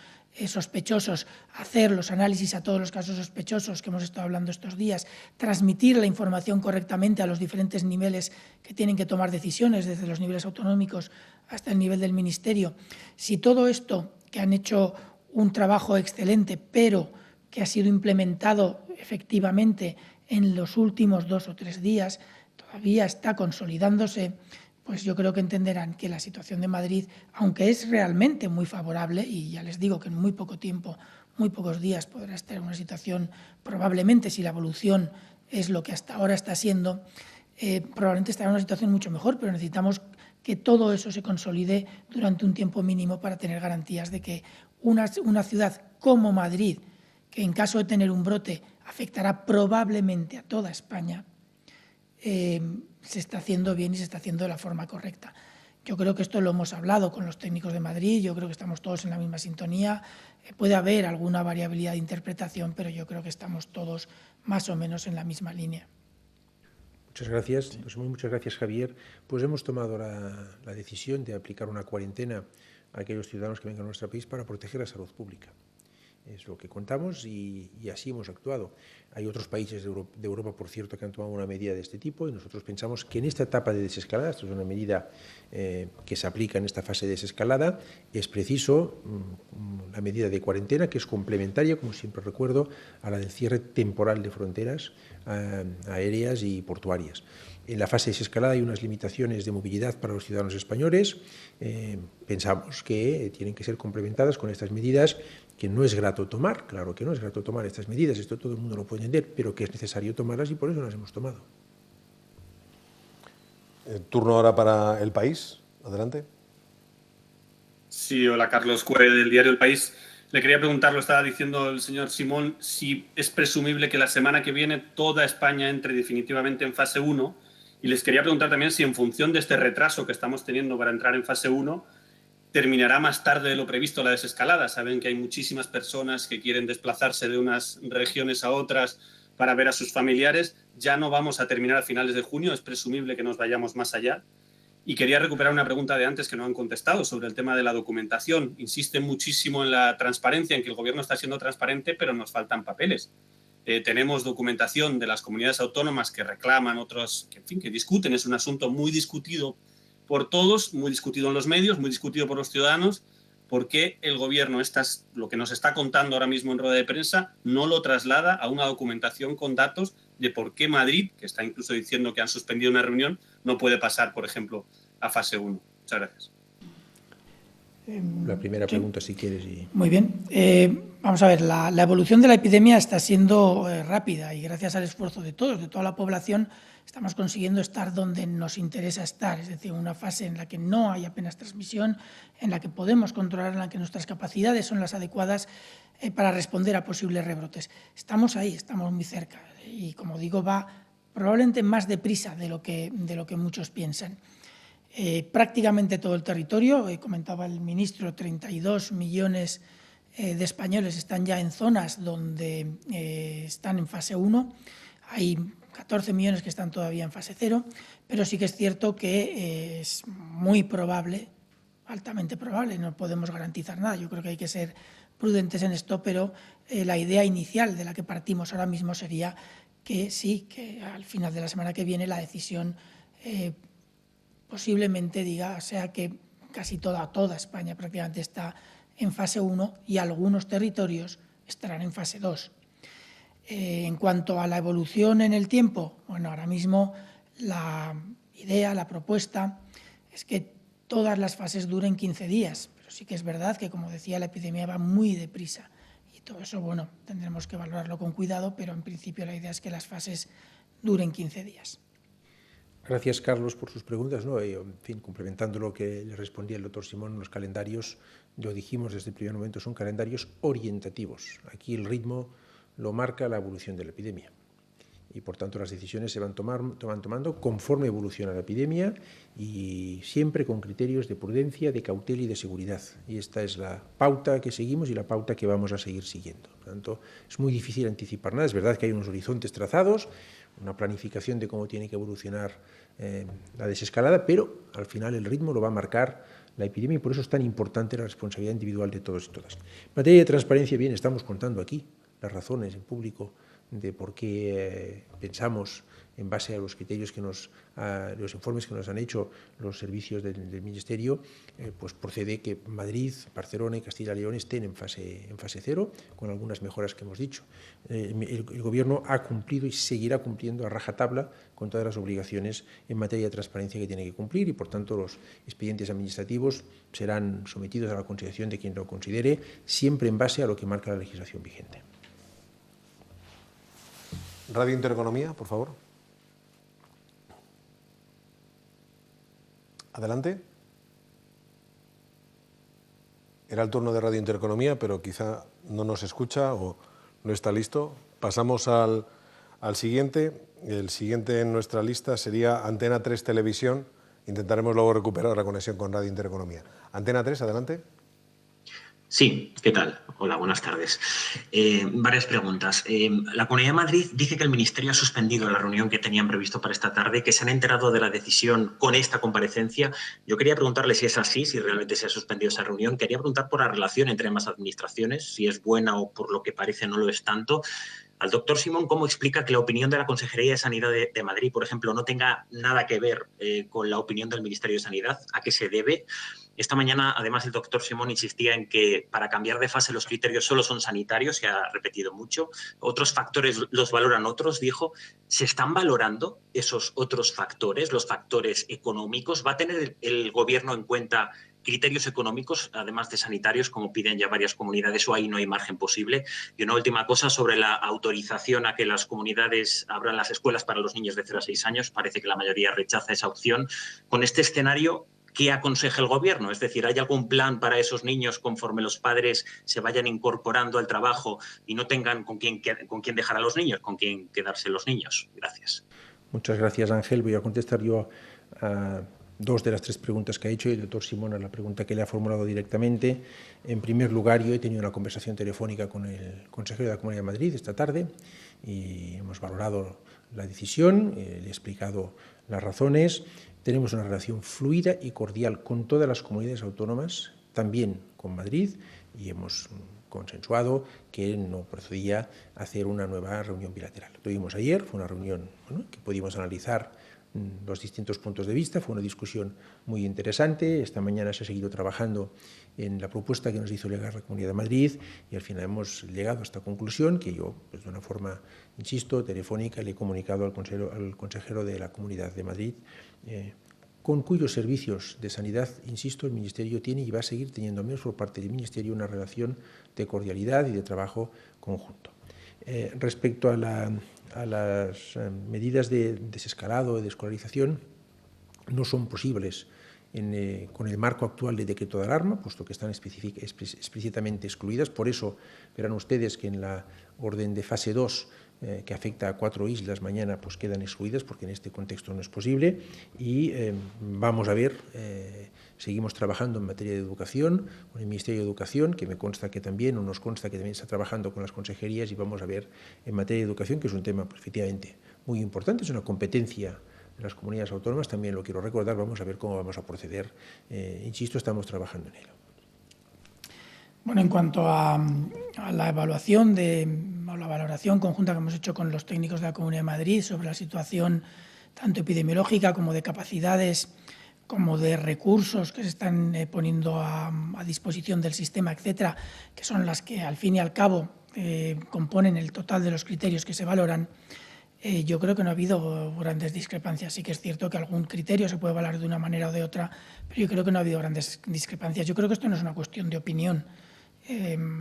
sospechosos, hacer los análisis a todos los casos sospechosos que hemos estado hablando estos días, transmitir la información correctamente a los diferentes niveles que tienen que tomar decisiones, desde los niveles autonómicos hasta el nivel del Ministerio. Si todo esto, que han hecho un trabajo excelente, pero que ha sido implementado efectivamente en los últimos 2 o 3 días, todavía está consolidándose, pues yo creo que entenderán que la situación de Madrid, aunque es realmente muy favorable, y ya les digo que en muy poco tiempo, muy pocos días podrá estar en una situación, probablemente si la evolución es lo que hasta ahora está siendo, probablemente estará en una situación mucho mejor, pero necesitamos que todo eso se consolide durante un tiempo mínimo para tener garantías de que una ciudad como Madrid, que en caso de tener un brote afectará probablemente a toda España, se está haciendo bien y se está haciendo de la forma correcta. Yo creo que esto lo hemos hablado con los técnicos de Madrid, yo creo que estamos todos en la misma sintonía. Puede haber alguna variabilidad de interpretación, pero yo creo que estamos todos más o menos en la misma línea. Muchas gracias. Muchas gracias, Javier. Pues hemos tomado la decisión de aplicar una cuarentena a aquellos ciudadanos que vengan a nuestro país para proteger la salud pública. Es lo que contamos y así hemos actuado. Hay otros países de Europa, por cierto, que han tomado una medida de este tipo y nosotros pensamos que en esta etapa de desescalada, esto es una medida que se aplica en esta fase de desescalada, es preciso la medida de cuarentena, que es complementaria, como siempre recuerdo, a la del cierre temporal de fronteras aéreas y portuarias. En la fase de desescalada hay unas limitaciones de movilidad para los ciudadanos españoles. Pensamos que tienen que ser complementadas con estas medidas, que no es grato tomar, claro que no es grato tomar estas medidas, esto todo el mundo lo puede entender, pero que es necesario tomarlas y por eso las hemos tomado. Turno ahora para El País. Adelante. Sí, hola, Carlos Cue, del diario El País. Le quería preguntar, lo estaba diciendo el señor Simón, si es presumible que la semana que viene toda España entre definitivamente en fase 1. Y les quería preguntar también si en función de este retraso que estamos teniendo para entrar en fase 1, terminará más tarde de lo previsto la desescalada. Saben que hay muchísimas personas que quieren desplazarse de unas regiones a otras para ver a sus familiares. Ya no vamos a terminar a finales de junio, es presumible que nos vayamos más allá. Y quería recuperar una pregunta de antes que no han contestado sobre el tema de la documentación. Insisten muchísimo en la transparencia, en que el Gobierno está siendo transparente, pero nos faltan papeles. Tenemos documentación de las comunidades autónomas que reclaman, otros que discuten. Es un asunto muy discutido por todos, muy discutido en los medios, muy discutido por los ciudadanos. ¿Por qué el Gobierno, lo que nos está contando ahora mismo en rueda de prensa, no lo traslada a una documentación con datos de por qué Madrid, que está incluso diciendo que han suspendido una reunión, no puede pasar, por ejemplo, a fase 1? Muchas gracias. La primera pregunta, si quieres. Muy bien. Vamos a ver, la evolución de la epidemia está siendo rápida y gracias al esfuerzo de todos, de toda la población, estamos consiguiendo estar donde nos interesa estar, es decir, una fase en la que no hay apenas transmisión, en la que podemos controlar, en la que nuestras capacidades son las adecuadas para responder a posibles rebrotes. Estamos ahí, estamos muy cerca y, como digo, va probablemente más deprisa de lo que muchos piensan. Prácticamente todo el territorio, comentaba el ministro, 32 millones de españoles están ya en zonas donde están en fase 1, hay 14 millones que están todavía en fase 0, pero sí que es cierto que es muy probable, altamente probable, no podemos garantizar nada, yo creo que hay que ser prudentes en esto, pero la idea inicial de la que partimos ahora mismo sería que sí, que al final de la semana que viene la decisión posiblemente sea que casi toda España prácticamente está en fase 1 y algunos territorios estarán en fase 2. En cuanto a la evolución en el tiempo, bueno, ahora mismo la idea, la propuesta es que todas las fases duren 15 días, pero sí que es verdad que, como decía, la epidemia va muy deprisa y todo eso, bueno, tendremos que valorarlo con cuidado, pero en principio la idea es que las fases duren 15 días. Gracias, Carlos, por sus preguntas. En fin, complementando lo que le respondía el doctor Simón, los calendarios, lo dijimos desde el primer momento, son calendarios orientativos. Aquí el ritmo lo marca la evolución de la epidemia y, por tanto, las decisiones se van tomando conforme evoluciona la epidemia y siempre con criterios de prudencia, de cautela y de seguridad. Y esta es la pauta que seguimos y la pauta que vamos a seguir siguiendo. Por tanto, es muy difícil anticipar nada. Es verdad que hay unos horizontes trazados, una planificación de cómo tiene que evolucionar la desescalada, pero al final el ritmo lo va a marcar la epidemia y por eso es tan importante la responsabilidad individual de todos y todas. En materia de transparencia, bien, estamos contando aquí las razones en público de por qué pensamos, en base a los criterios los informes que nos han hecho los servicios del Ministerio, pues procede que Madrid, Barcelona y Castilla y León estén en fase 0, con algunas mejoras que hemos dicho. El Gobierno ha cumplido y seguirá cumpliendo a rajatabla con todas las obligaciones en materia de transparencia que tiene que cumplir y, por tanto, los expedientes administrativos serán sometidos a la consideración de quien lo considere, siempre en base a lo que marca la legislación vigente. Radio Intereconomía, por favor. Adelante. Era el turno de Radio Intereconomía, pero quizá no nos escucha o no está listo. Pasamos al siguiente. El siguiente en nuestra lista sería Antena 3 Televisión. Intentaremos luego recuperar la conexión con Radio Intereconomía. Antena 3, adelante. Sí, ¿qué tal? Hola, buenas tardes. Varias preguntas. La Comunidad de Madrid dice que el Ministerio ha suspendido la reunión que tenían previsto para esta tarde, que se han enterado de la decisión con esta comparecencia. Yo quería preguntarle si es así, si realmente se ha suspendido esa reunión. Quería preguntar por la relación entre ambas administraciones, si es buena o por lo que parece no lo es tanto. Al doctor Simón, ¿cómo explica que la opinión de la Consejería de Sanidad de Madrid, por ejemplo, no tenga nada que ver con la opinión del Ministerio de Sanidad? ¿A qué se debe? Esta mañana, además, el doctor Simón insistía en que para cambiar de fase los criterios solo son sanitarios, se ha repetido mucho. Otros factores los valoran otros, dijo. ¿Se están valorando esos otros factores, los factores económicos? ¿Va a tener el Gobierno en cuenta criterios económicos, además de sanitarios, como piden ya varias comunidades, o ahí no hay margen posible? Y una última cosa sobre la autorización a que las comunidades abran las escuelas para los niños de 0 a 6 años. Parece que la mayoría rechaza esa opción. Con este escenario, ¿qué aconseja el Gobierno? Es decir, ¿hay algún plan para esos niños conforme los padres se vayan incorporando al trabajo y no tengan con quién dejar a los niños, con quién quedarse los niños? Gracias. Muchas gracias, Ángel. Voy a contestar yo a 2 de las 3 preguntas que ha hecho y el doctor Simón a la pregunta que le ha formulado directamente. En primer lugar, yo he tenido una conversación telefónica con el consejero de la Comunidad de Madrid esta tarde y hemos valorado la decisión, le he explicado las razones. Tenemos una relación fluida y cordial con todas las comunidades autónomas, también con Madrid, y hemos consensuado que no procedía hacer una nueva reunión bilateral. Lo tuvimos ayer, fue una reunión que pudimos analizar los distintos puntos de vista, fue una discusión muy interesante. Esta mañana se ha seguido trabajando en la propuesta que nos hizo llegar la Comunidad de Madrid y al final hemos llegado a esta conclusión que yo, pues de una forma, insisto, telefónica, le he comunicado al consejero de la Comunidad de Madrid, con cuyos servicios de sanidad, insisto, el Ministerio tiene y va a seguir teniendo, al menos por parte del Ministerio, una relación de cordialidad y de trabajo conjunto. Respecto a las medidas de desescalado, de escolarización, no son posibles con el marco actual de decreto de alarma, puesto que están explícitamente excluidas. Por eso verán ustedes que en la orden de fase 2, que afecta a 4 islas, mañana pues quedan excluidas, porque en este contexto no es posible. Y vamos a ver, seguimos trabajando en materia de educación, con el Ministerio de Educación, que me consta que también, o nos consta que también está trabajando con las consejerías, y vamos a ver en materia de educación, que es un tema pues, efectivamente muy importante, es una competencia de las comunidades autónomas, también lo quiero recordar, vamos a ver cómo vamos a proceder. Insisto, estamos trabajando en ello. Bueno, en cuanto a la evaluación o la valoración conjunta que hemos hecho con los técnicos de la Comunidad de Madrid sobre la situación tanto epidemiológica como de capacidades, como de recursos que se están poniendo a disposición del sistema, etcétera, que son las que al fin y al cabo componen el total de los criterios que se valoran, yo creo que no ha habido grandes discrepancias. Sí que es cierto que algún criterio se puede valorar de una manera o de otra, pero yo creo que no ha habido grandes discrepancias. Yo creo que esto no es una cuestión de opinión.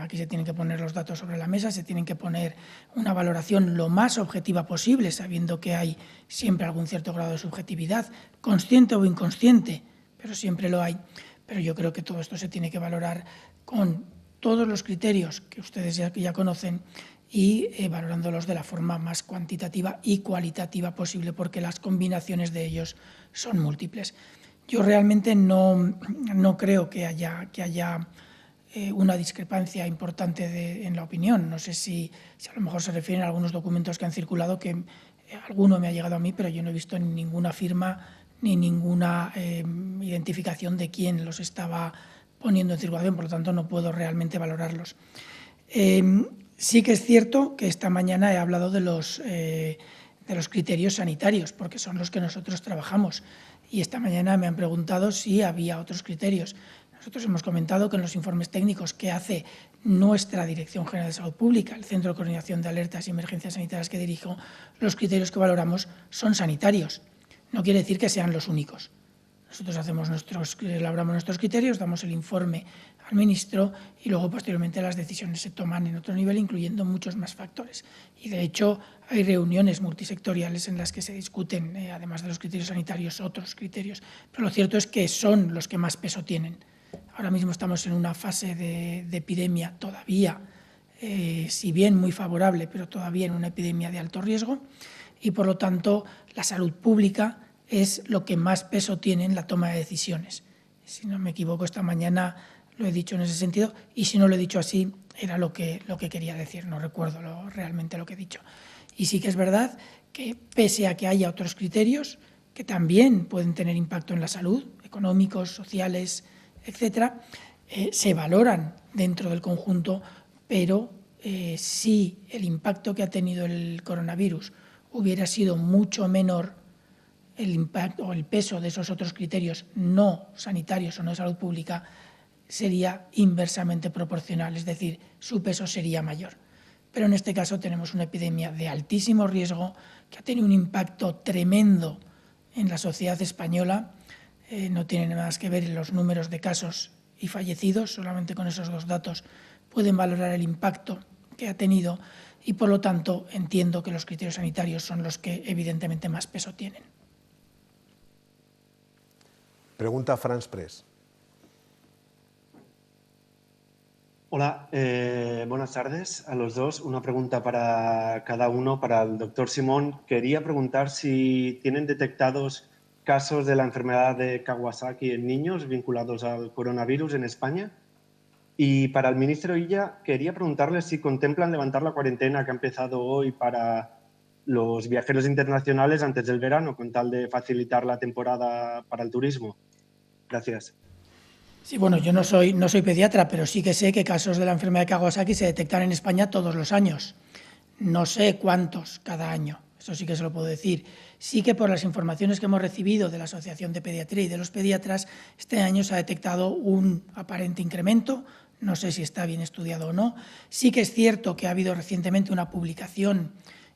Aquí se tienen que poner los datos sobre la mesa, se tienen que poner una valoración lo más objetiva posible, sabiendo que hay siempre algún cierto grado de subjetividad, consciente o inconsciente, pero siempre lo hay. Pero yo creo que todo esto se tiene que valorar con todos los criterios que ustedes ya conocen y valorándolos de la forma más cuantitativa y cualitativa posible, porque las combinaciones de ellos son múltiples. Yo realmente no creo que haya una discrepancia importante en la opinión. No sé si a lo mejor se refieren a algunos documentos que han circulado, que alguno me ha llegado a mí, pero yo no he visto ninguna firma ni ninguna identificación de quién los estaba poniendo en circulación, por lo tanto no puedo realmente valorarlos. Sí que es cierto que esta mañana he hablado de los criterios sanitarios, porque son los que nosotros trabajamos, y esta mañana me han preguntado si había otros criterios. Nosotros hemos comentado que en los informes técnicos que hace nuestra Dirección General de Salud Pública, el Centro de Coordinación de Alertas y Emergencias Sanitarias que dirijo, los criterios que valoramos son sanitarios. No quiere decir que sean los únicos. Nosotros elaboramos nuestros criterios, damos el informe a al ministro y luego posteriormente las decisiones se toman en otro nivel, incluyendo muchos más factores. Y de hecho hay reuniones multisectoriales en las que se discuten, además de los criterios sanitarios, otros criterios. Pero lo cierto es que son los que más peso tienen. Ahora mismo estamos en una fase de epidemia todavía, si bien muy favorable, pero todavía en una epidemia de alto riesgo, y por lo tanto la salud pública es lo que más peso tiene en la toma de decisiones. Si no me equivoco, esta mañana lo he dicho en ese sentido, y si no lo he dicho así, era lo que quería decir, no recuerdo realmente lo que he dicho. Y sí que es verdad que, pese a que haya otros criterios que también pueden tener impacto en la salud, económicos, sociales, etcétera, se valoran dentro del conjunto, pero si el impacto que ha tenido el coronavirus hubiera sido mucho menor, el impacto o el peso de esos otros criterios no sanitarios o no de salud pública sería inversamente proporcional, es decir, su peso sería mayor. Pero en este caso tenemos una epidemia de altísimo riesgo que ha tenido un impacto tremendo en la sociedad española. No tiene nada más que ver en los números de casos y fallecidos, solamente con esos dos datos pueden valorar el impacto que ha tenido y, por lo tanto, entiendo que los criterios sanitarios son los que evidentemente más peso tienen. Pregunta France Press. Hola, buenas tardes a los dos. Una pregunta para cada uno. Para el doctor Simón, quería preguntar si tienen detectados casos de la enfermedad de Kawasaki en niños vinculados al coronavirus en España. Y para el ministro Illa, quería preguntarle si contemplan levantar la cuarentena que ha empezado hoy para los viajeros internacionales antes del verano, con tal de facilitar la temporada para el turismo. Gracias. Sí, bueno, yo no soy pediatra, pero sí que sé que casos de la enfermedad de Kawasaki se detectan en España todos los años. No sé cuántos cada año, eso sí que se lo puedo decir. Sí que por las informaciones que hemos recibido de la Asociación de Pediatría y de los pediatras, este año se ha detectado un aparente incremento, no sé si está bien estudiado o no. Sí que es cierto que ha habido recientemente una publicación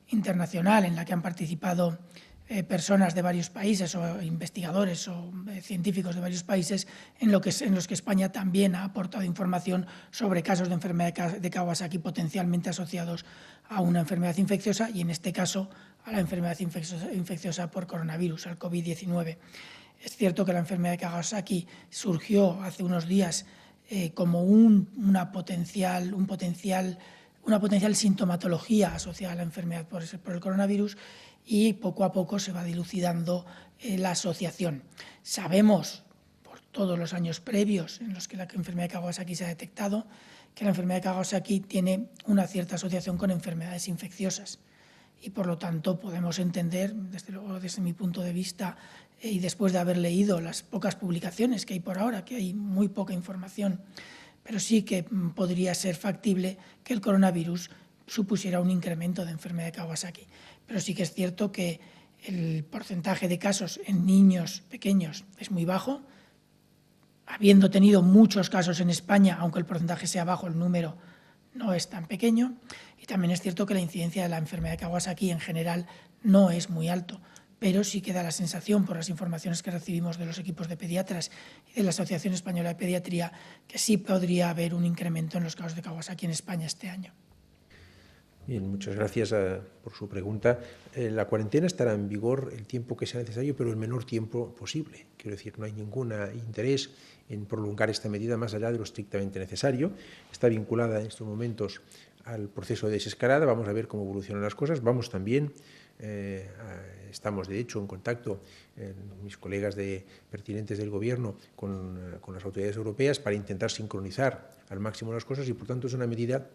internacional en la que han participado personas de varios países o investigadores o científicos de varios países en los que España también ha aportado información sobre casos de enfermedad de Kawasaki potencialmente asociados a una enfermedad infecciosa y en este caso a la enfermedad infecciosa por coronavirus, al COVID-19. Es cierto que la enfermedad de Kawasaki surgió hace unos días como una potencial sintomatología asociada a la enfermedad por el coronavirus y poco a poco se va dilucidando la asociación. Sabemos, por todos los años previos en los que la enfermedad de Kawasaki se ha detectado, que la enfermedad de Kawasaki tiene una cierta asociación con enfermedades infecciosas y por lo tanto podemos entender, desde luego desde mi punto de vista y después de haber leído las pocas publicaciones que hay por ahora, que hay muy poca información, pero sí que podría ser factible que el coronavirus supusiera un incremento de enfermedad de Kawasaki. Pero sí que es cierto que el porcentaje de casos en niños pequeños es muy bajo. Habiendo tenido muchos casos en España, aunque el porcentaje sea bajo, el número no es tan pequeño. Y también es cierto que la incidencia de la enfermedad de Kawasaki en general no es muy alto, pero sí que da la sensación, por las informaciones que recibimos de los equipos de pediatras y de la Asociación Española de Pediatría, que sí podría haber un incremento en los casos de Kawasaki en España este año. Bien, muchas gracias por su pregunta. La cuarentena estará en vigor el tiempo que sea necesario, pero el menor tiempo posible. Quiero decir, no hay ningún interés en prolongar esta medida más allá de lo estrictamente necesario. Está vinculada en estos momentos al proceso de desescalada. Vamos a ver cómo evolucionan las cosas. Vamos también, estamos de hecho en contacto, mis colegas pertinentes del Gobierno, con las autoridades europeas para intentar sincronizar al máximo las cosas y, por tanto, es una medida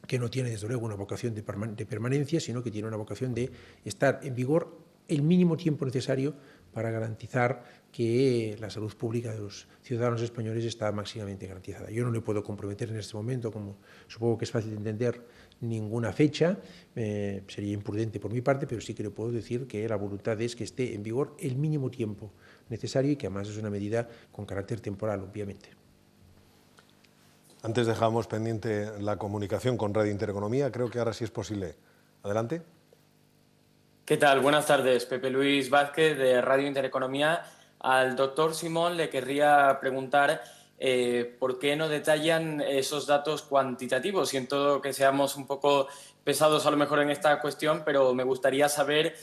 que no tiene, desde luego, una vocación de permanencia, sino que tiene una vocación de estar en vigor el mínimo tiempo necesario para garantizar que la salud pública de los ciudadanos españoles está máximamente garantizada. Yo no le puedo comprometer en este momento, como supongo que es fácil de entender, ninguna fecha, sería imprudente por mi parte, pero sí que le puedo decir que la voluntad es que esté en vigor el mínimo tiempo necesario y que además es una medida con carácter temporal, obviamente. Antes dejábamos pendiente la comunicación con Radio Intereconomía, creo que ahora sí es posible. Adelante. ¿Qué tal? Buenas tardes, Pepe Luis Vázquez de Radio Intereconomía. Al doctor Simón le querría preguntar ¿por qué no detallan esos datos cuantitativos? Siento que seamos un poco pesados a lo mejor en esta cuestión, pero me gustaría saber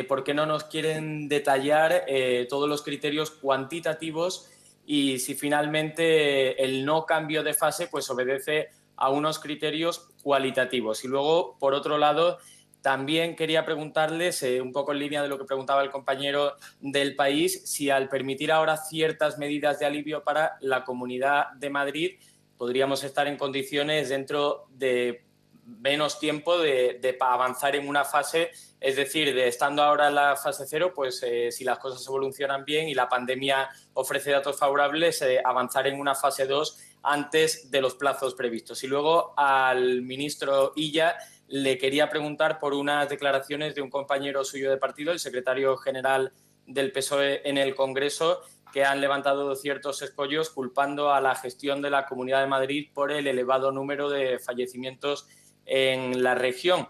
por qué no nos quieren detallar todos los criterios cuantitativos y si finalmente el no cambio de fase pues obedece a unos criterios cualitativos. Y luego, por otro lado, también quería preguntarles, un poco en línea de lo que preguntaba el compañero del País, si al permitir ahora ciertas medidas de alivio para la Comunidad de Madrid podríamos estar en condiciones dentro de menos tiempo de avanzar en una fase, es decir, de estando ahora en la fase 0, pues si las cosas evolucionan bien y la pandemia ofrece datos favorables, avanzar en una fase 2 antes de los plazos previstos. Y luego al ministro Illa le quería preguntar por unas declaraciones de un compañero suyo de partido, el secretario general del PSOE en el Congreso, que han levantado ciertos escollos culpando a la gestión de la Comunidad de Madrid por el elevado número de fallecimientos en la región.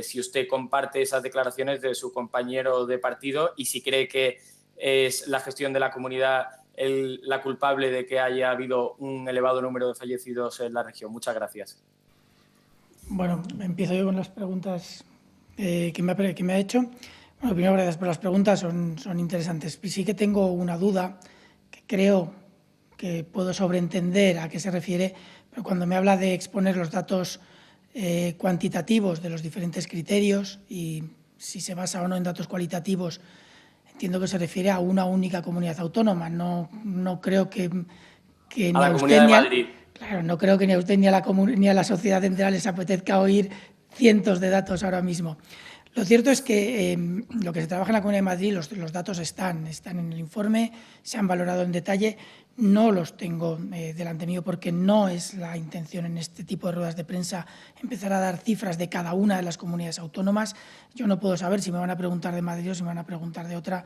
Si usted comparte esas declaraciones de su compañero de partido y si cree que es la gestión de la comunidad la culpable de que haya habido un elevado número de fallecidos en la región. Muchas gracias. Bueno, empiezo yo con las preguntas que me ha hecho. Bueno, primero, gracias por las preguntas, son interesantes. Sí que tengo una duda que creo que puedo sobreentender a qué se refiere, pero cuando me habla de exponer los datos cuantitativos de los diferentes criterios y si se basa o no en datos cualitativos, entiendo que se refiere a una única comunidad autónoma. No creo que ni a la Comunidad de Madrid. Claro, no creo que ni a usted ni a la sociedad entera les apetezca oír cientos de datos ahora mismo. Lo cierto es que lo que se trabaja en la Comunidad de Madrid, los datos están en el informe, se han valorado en detalle. No los tengo delante mío porque no es la intención en este tipo de ruedas de prensa empezar a dar cifras de cada una de las comunidades autónomas. Yo no puedo saber si me van a preguntar de Madrid o si me van a preguntar de otra.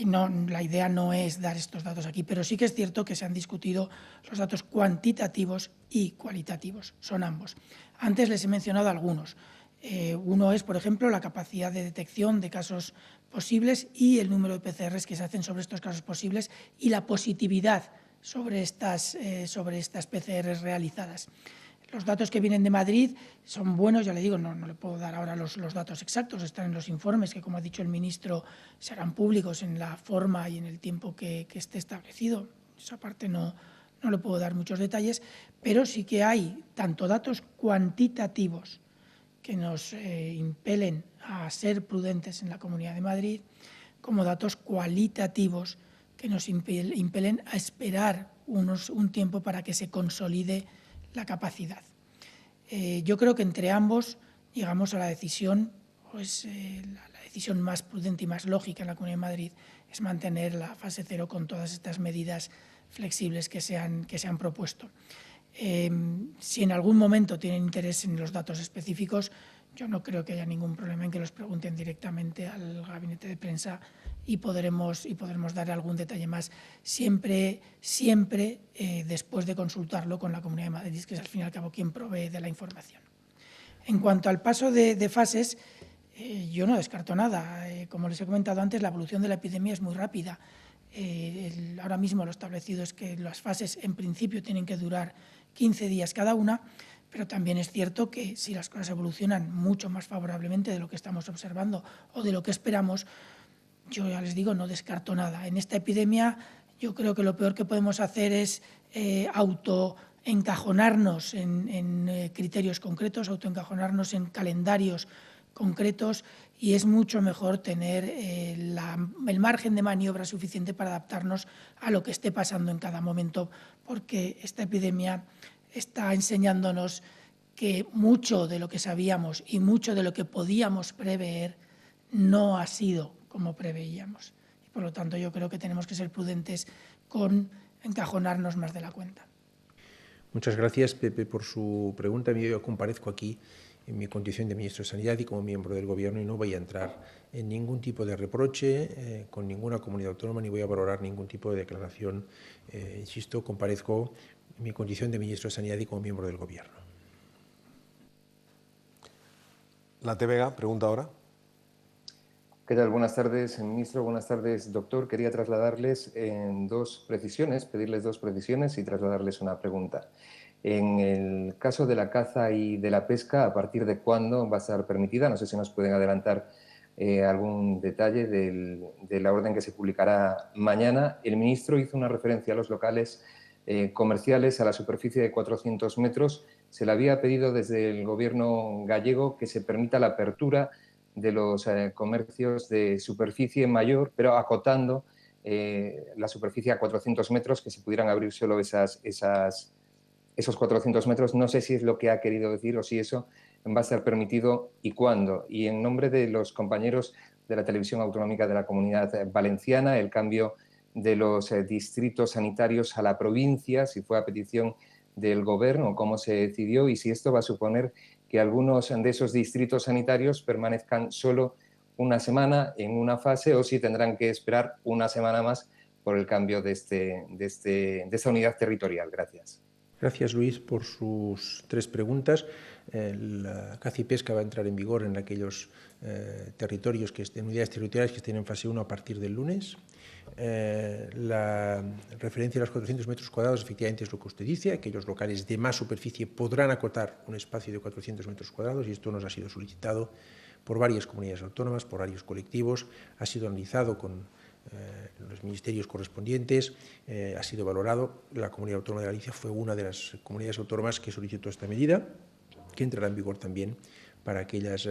No, la idea no es dar estos datos aquí, pero sí que es cierto que se han discutido los datos cuantitativos y cualitativos. Son ambos. Antes les he mencionado algunos. Uno es, por ejemplo, la capacidad de detección de casos posibles y el número de PCRs que se hacen sobre estos casos posibles y la positividad sobre estas PCRs realizadas. Los datos que vienen de Madrid son buenos, ya le digo, no le puedo dar ahora los datos exactos, están en los informes que, como ha dicho el ministro, serán públicos en la forma y en el tiempo que esté establecido. Esa parte no le puedo dar muchos detalles, pero sí que hay tanto datos cuantitativos que nos impelen a ser prudentes en la Comunidad de Madrid, como datos cualitativos que nos impelen a esperar un tiempo para que se consolide la capacidad. Yo creo que entre ambos llegamos a la decisión, pues la decisión más prudente y más lógica en la Comunidad de Madrid es mantener la fase 0 con todas estas medidas flexibles que se han propuesto. Si en algún momento tienen interés en los datos específicos, yo no creo que haya ningún problema en que los pregunten directamente al gabinete de prensa y podremos dar algún detalle más, siempre después de consultarlo con la Comunidad de Madrid, que es al fin y al cabo quien provee de la información. En cuanto al paso de fases, yo no descarto nada. Como les he comentado antes, la evolución de la epidemia es muy rápida. Ahora mismo lo establecido es que las fases en principio tienen que durar 15 días cada una, pero también es cierto que si las cosas evolucionan mucho más favorablemente de lo que estamos observando o de lo que esperamos, yo ya les digo, no descarto nada. En esta epidemia yo creo que lo peor que podemos hacer es autoencajonarnos en criterios concretos, autoencajonarnos en calendarios concretos, y es mucho mejor tener el margen de maniobra suficiente para adaptarnos a lo que esté pasando en cada momento, porque esta epidemia está enseñándonos que mucho de lo que sabíamos y mucho de lo que podíamos prever no ha sido como preveíamos. Y por lo tanto, yo creo que tenemos que ser prudentes con encajonarnos más de la cuenta. Muchas gracias, Pepe, por su pregunta. Yo comparezco aquí en mi condición de ministro de Sanidad y como miembro del Gobierno y no voy a entrar en ningún tipo de reproche con ninguna comunidad autónoma ni voy a valorar ningún tipo de declaración. Insisto, comparezco en mi condición de ministro de Sanidad y como miembro del Gobierno. La TVG pregunta ahora. ¿Qué tal? Buenas tardes, ministro. Buenas tardes, doctor. Quería trasladarles pedirles dos precisiones y trasladarles una pregunta. En el caso de la caza y de la pesca, ¿a partir de cuándo va a estar permitida? No sé si nos pueden adelantar algún detalle de la orden que se publicará mañana. El ministro hizo una referencia a los locales comerciales a la superficie de 400 metros. Se le había pedido desde el Gobierno gallego que se permita la apertura de los comercios de superficie mayor, pero acotando la superficie a 400 metros, que se pudieran abrir solo esos 400 metros. No sé si es lo que ha querido decir o si eso va a estar permitido y cuándo. Y en nombre de los compañeros de la Televisión Autonómica de la Comunidad Valenciana, el cambio de los distritos sanitarios a la provincia, si fue a petición del Gobierno, cómo se decidió y si esto va a suponer que algunos de esos distritos sanitarios permanezcan solo una semana en una fase o si tendrán que esperar una semana más por el cambio de esta unidad territorial. Gracias. Gracias, Luis, por sus tres preguntas. La caza y pesca va a entrar en vigor en aquellos territorios, unidades territoriales que estén en fase 1 a partir del lunes. La referencia a los 400 metros cuadrados efectivamente es lo que usted dice. Aquellos locales de más superficie podrán acotar un espacio de 400 metros cuadrados y esto nos ha sido solicitado por varias comunidades autónomas, por varios colectivos. Ha sido analizado con los ministerios correspondientes, ha sido valorado. La Comunidad Autónoma de Galicia fue una de las comunidades autónomas que solicitó esta medida, que entrará en vigor también para aquellos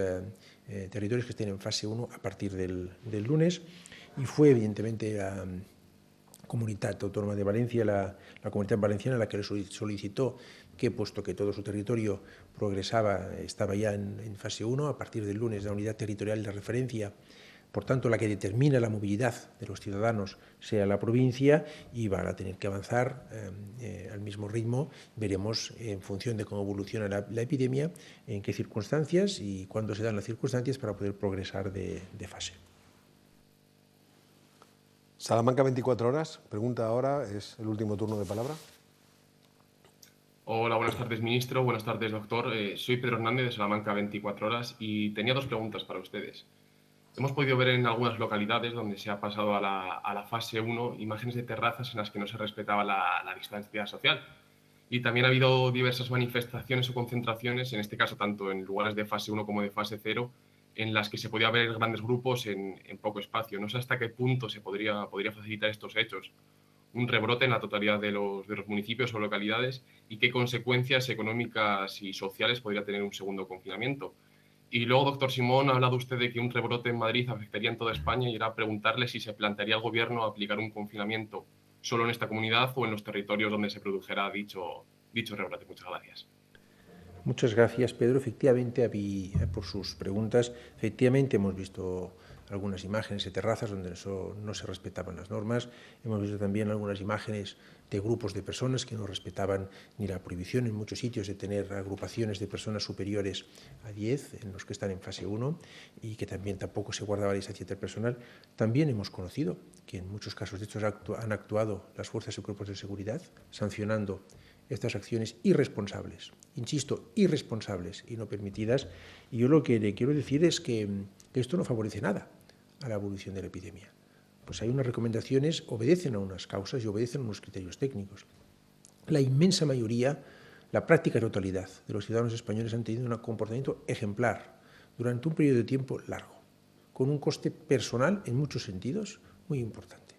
territorios que estén en fase 1 a partir del lunes. Y fue, evidentemente, la Comunidad Autónoma de Valencia, la Comunidad Valenciana, la que le solicitó que, puesto que todo su territorio progresaba, estaba ya en fase 1, a partir del lunes la unidad territorial de referencia, por tanto, la que determina la movilidad de los ciudadanos sea la provincia y van a tener que avanzar al mismo ritmo. Veremos, en función de cómo evoluciona la epidemia, en qué circunstancias y cuándo se dan las circunstancias para poder progresar de fase. Salamanca 24 horas. Pregunta ahora, es el último turno de palabra. Hola, buenas tardes, ministro. Buenas tardes, doctor. Soy Pedro Hernández de Salamanca 24 horas y tenía dos preguntas para ustedes. Hemos podido ver en algunas localidades donde se ha pasado a la fase 1 imágenes de terrazas en las que no se respetaba la distancia social. Y también ha habido diversas manifestaciones o concentraciones, en este caso tanto en lugares de fase 1 como de fase 0, en las que se podía ver grandes grupos en poco espacio. No sé hasta qué punto se podría facilitar estos hechos, un rebrote en la totalidad de los municipios o localidades y qué consecuencias económicas y sociales podría tener un segundo confinamiento. Y luego, doctor Simón, ha hablado usted de que un rebrote en Madrid afectaría en toda España y era preguntarle si se plantearía al Gobierno aplicar un confinamiento solo en esta comunidad o en los territorios donde se produjera dicho rebrote. Muchas gracias. Muchas gracias, Pedro. Efectivamente, por sus preguntas, efectivamente hemos visto algunas imágenes de terrazas donde no se respetaban las normas. Hemos visto también algunas imágenes de grupos de personas que no respetaban ni la prohibición en muchos sitios de tener agrupaciones de personas superiores a 10 en los que están en fase 1 y que también tampoco se guardaba la distancia interpersonal. También hemos conocido que en muchos casos de estos han actuado las fuerzas y cuerpos de seguridad sancionando estas acciones irresponsables, insisto, irresponsables y no permitidas. Y yo lo que le quiero decir es que esto no favorece nada a la evolución de la epidemia. Pues hay unas recomendaciones, obedecen a unas causas y obedecen a unos criterios técnicos. La inmensa mayoría, la práctica totalidad de los ciudadanos españoles han tenido un comportamiento ejemplar durante un periodo de tiempo largo, con un coste personal en muchos sentidos muy importante.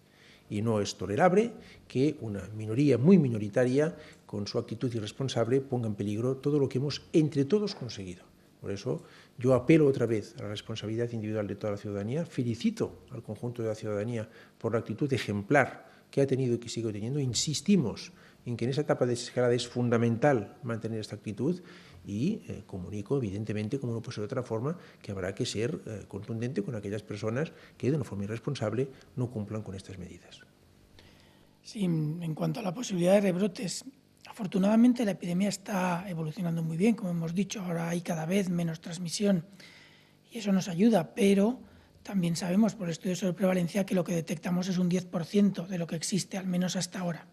Y no es tolerable que una minoría muy minoritaria, con su actitud irresponsable, ponga en peligro todo lo que hemos entre todos conseguido. Por eso yo apelo otra vez a la responsabilidad individual de toda la ciudadanía, felicito al conjunto de la ciudadanía por la actitud ejemplar que ha tenido y que sigue teniendo. Insistimos en que en esa etapa de desescalada es fundamental mantener esta actitud y comunico, evidentemente, como no puede ser de otra forma, que habrá que ser contundente con aquellas personas que de una forma irresponsable no cumplan con estas medidas. Sí, en cuanto a la posibilidad de rebrotes, afortunadamente la epidemia está evolucionando muy bien, como hemos dicho, ahora hay cada vez menos transmisión y eso nos ayuda, pero también sabemos por el estudio sobre prevalencia que lo que detectamos es un 10% de lo que existe, al menos hasta ahora.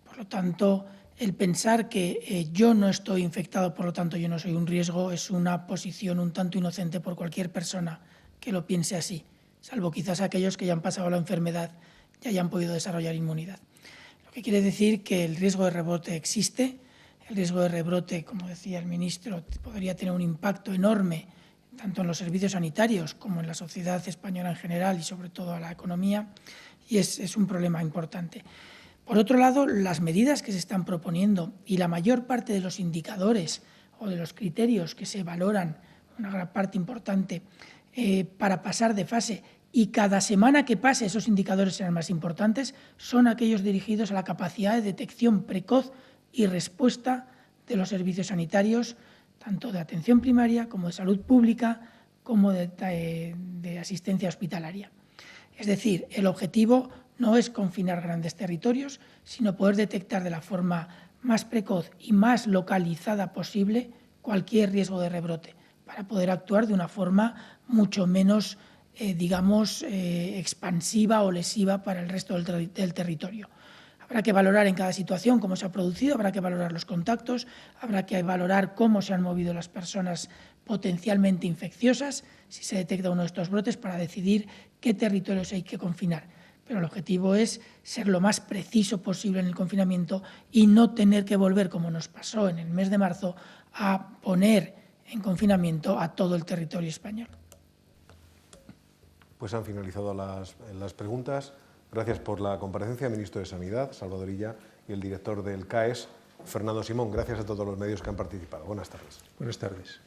Por lo tanto, el pensar que yo no estoy infectado, por lo tanto yo no soy un riesgo, es una posición un tanto inocente por cualquier persona que lo piense así. salvo quizás aquellos que ya han pasado la enfermedad y hayan podido desarrollar inmunidad. Lo que quiere decir que el riesgo de rebote existe. El riesgo de rebrote, como decía el ministro, podría tener un impacto enorme tanto en los servicios sanitarios como en la sociedad española en general y sobre todo a la economía, y es un problema importante. Por otro lado, las medidas que se están proponiendo y la mayor parte de los indicadores o de los criterios que se valoran, una gran parte importante, para pasar de fase, y cada semana que pase esos indicadores serán más importantes, son aquellos dirigidos a la capacidad de detección precoz y respuesta de los servicios sanitarios, tanto de atención primaria como de salud pública, como de asistencia hospitalaria. Es decir, el objetivo no es confinar grandes territorios, sino poder detectar de la forma más precoz y más localizada posible cualquier riesgo de rebrote, para poder actuar de una forma mucho menos, expansiva o lesiva para el resto del territorio. Habrá que valorar en cada situación cómo se ha producido, habrá que valorar los contactos, habrá que valorar cómo se han movido las personas potencialmente infecciosas, si se detecta uno de estos brotes, para decidir qué territorios hay que confinar. Pero el objetivo es ser lo más preciso posible en el confinamiento y no tener que volver, como nos pasó en el mes de marzo, a poner en confinamiento a todo el territorio español. Pues han finalizado las preguntas. Gracias por la comparecencia, ministro de Sanidad, Salvador Illa, y el director del CAES, Fernando Simón. Gracias a todos los medios que han participado. Buenas tardes. Buenas tardes.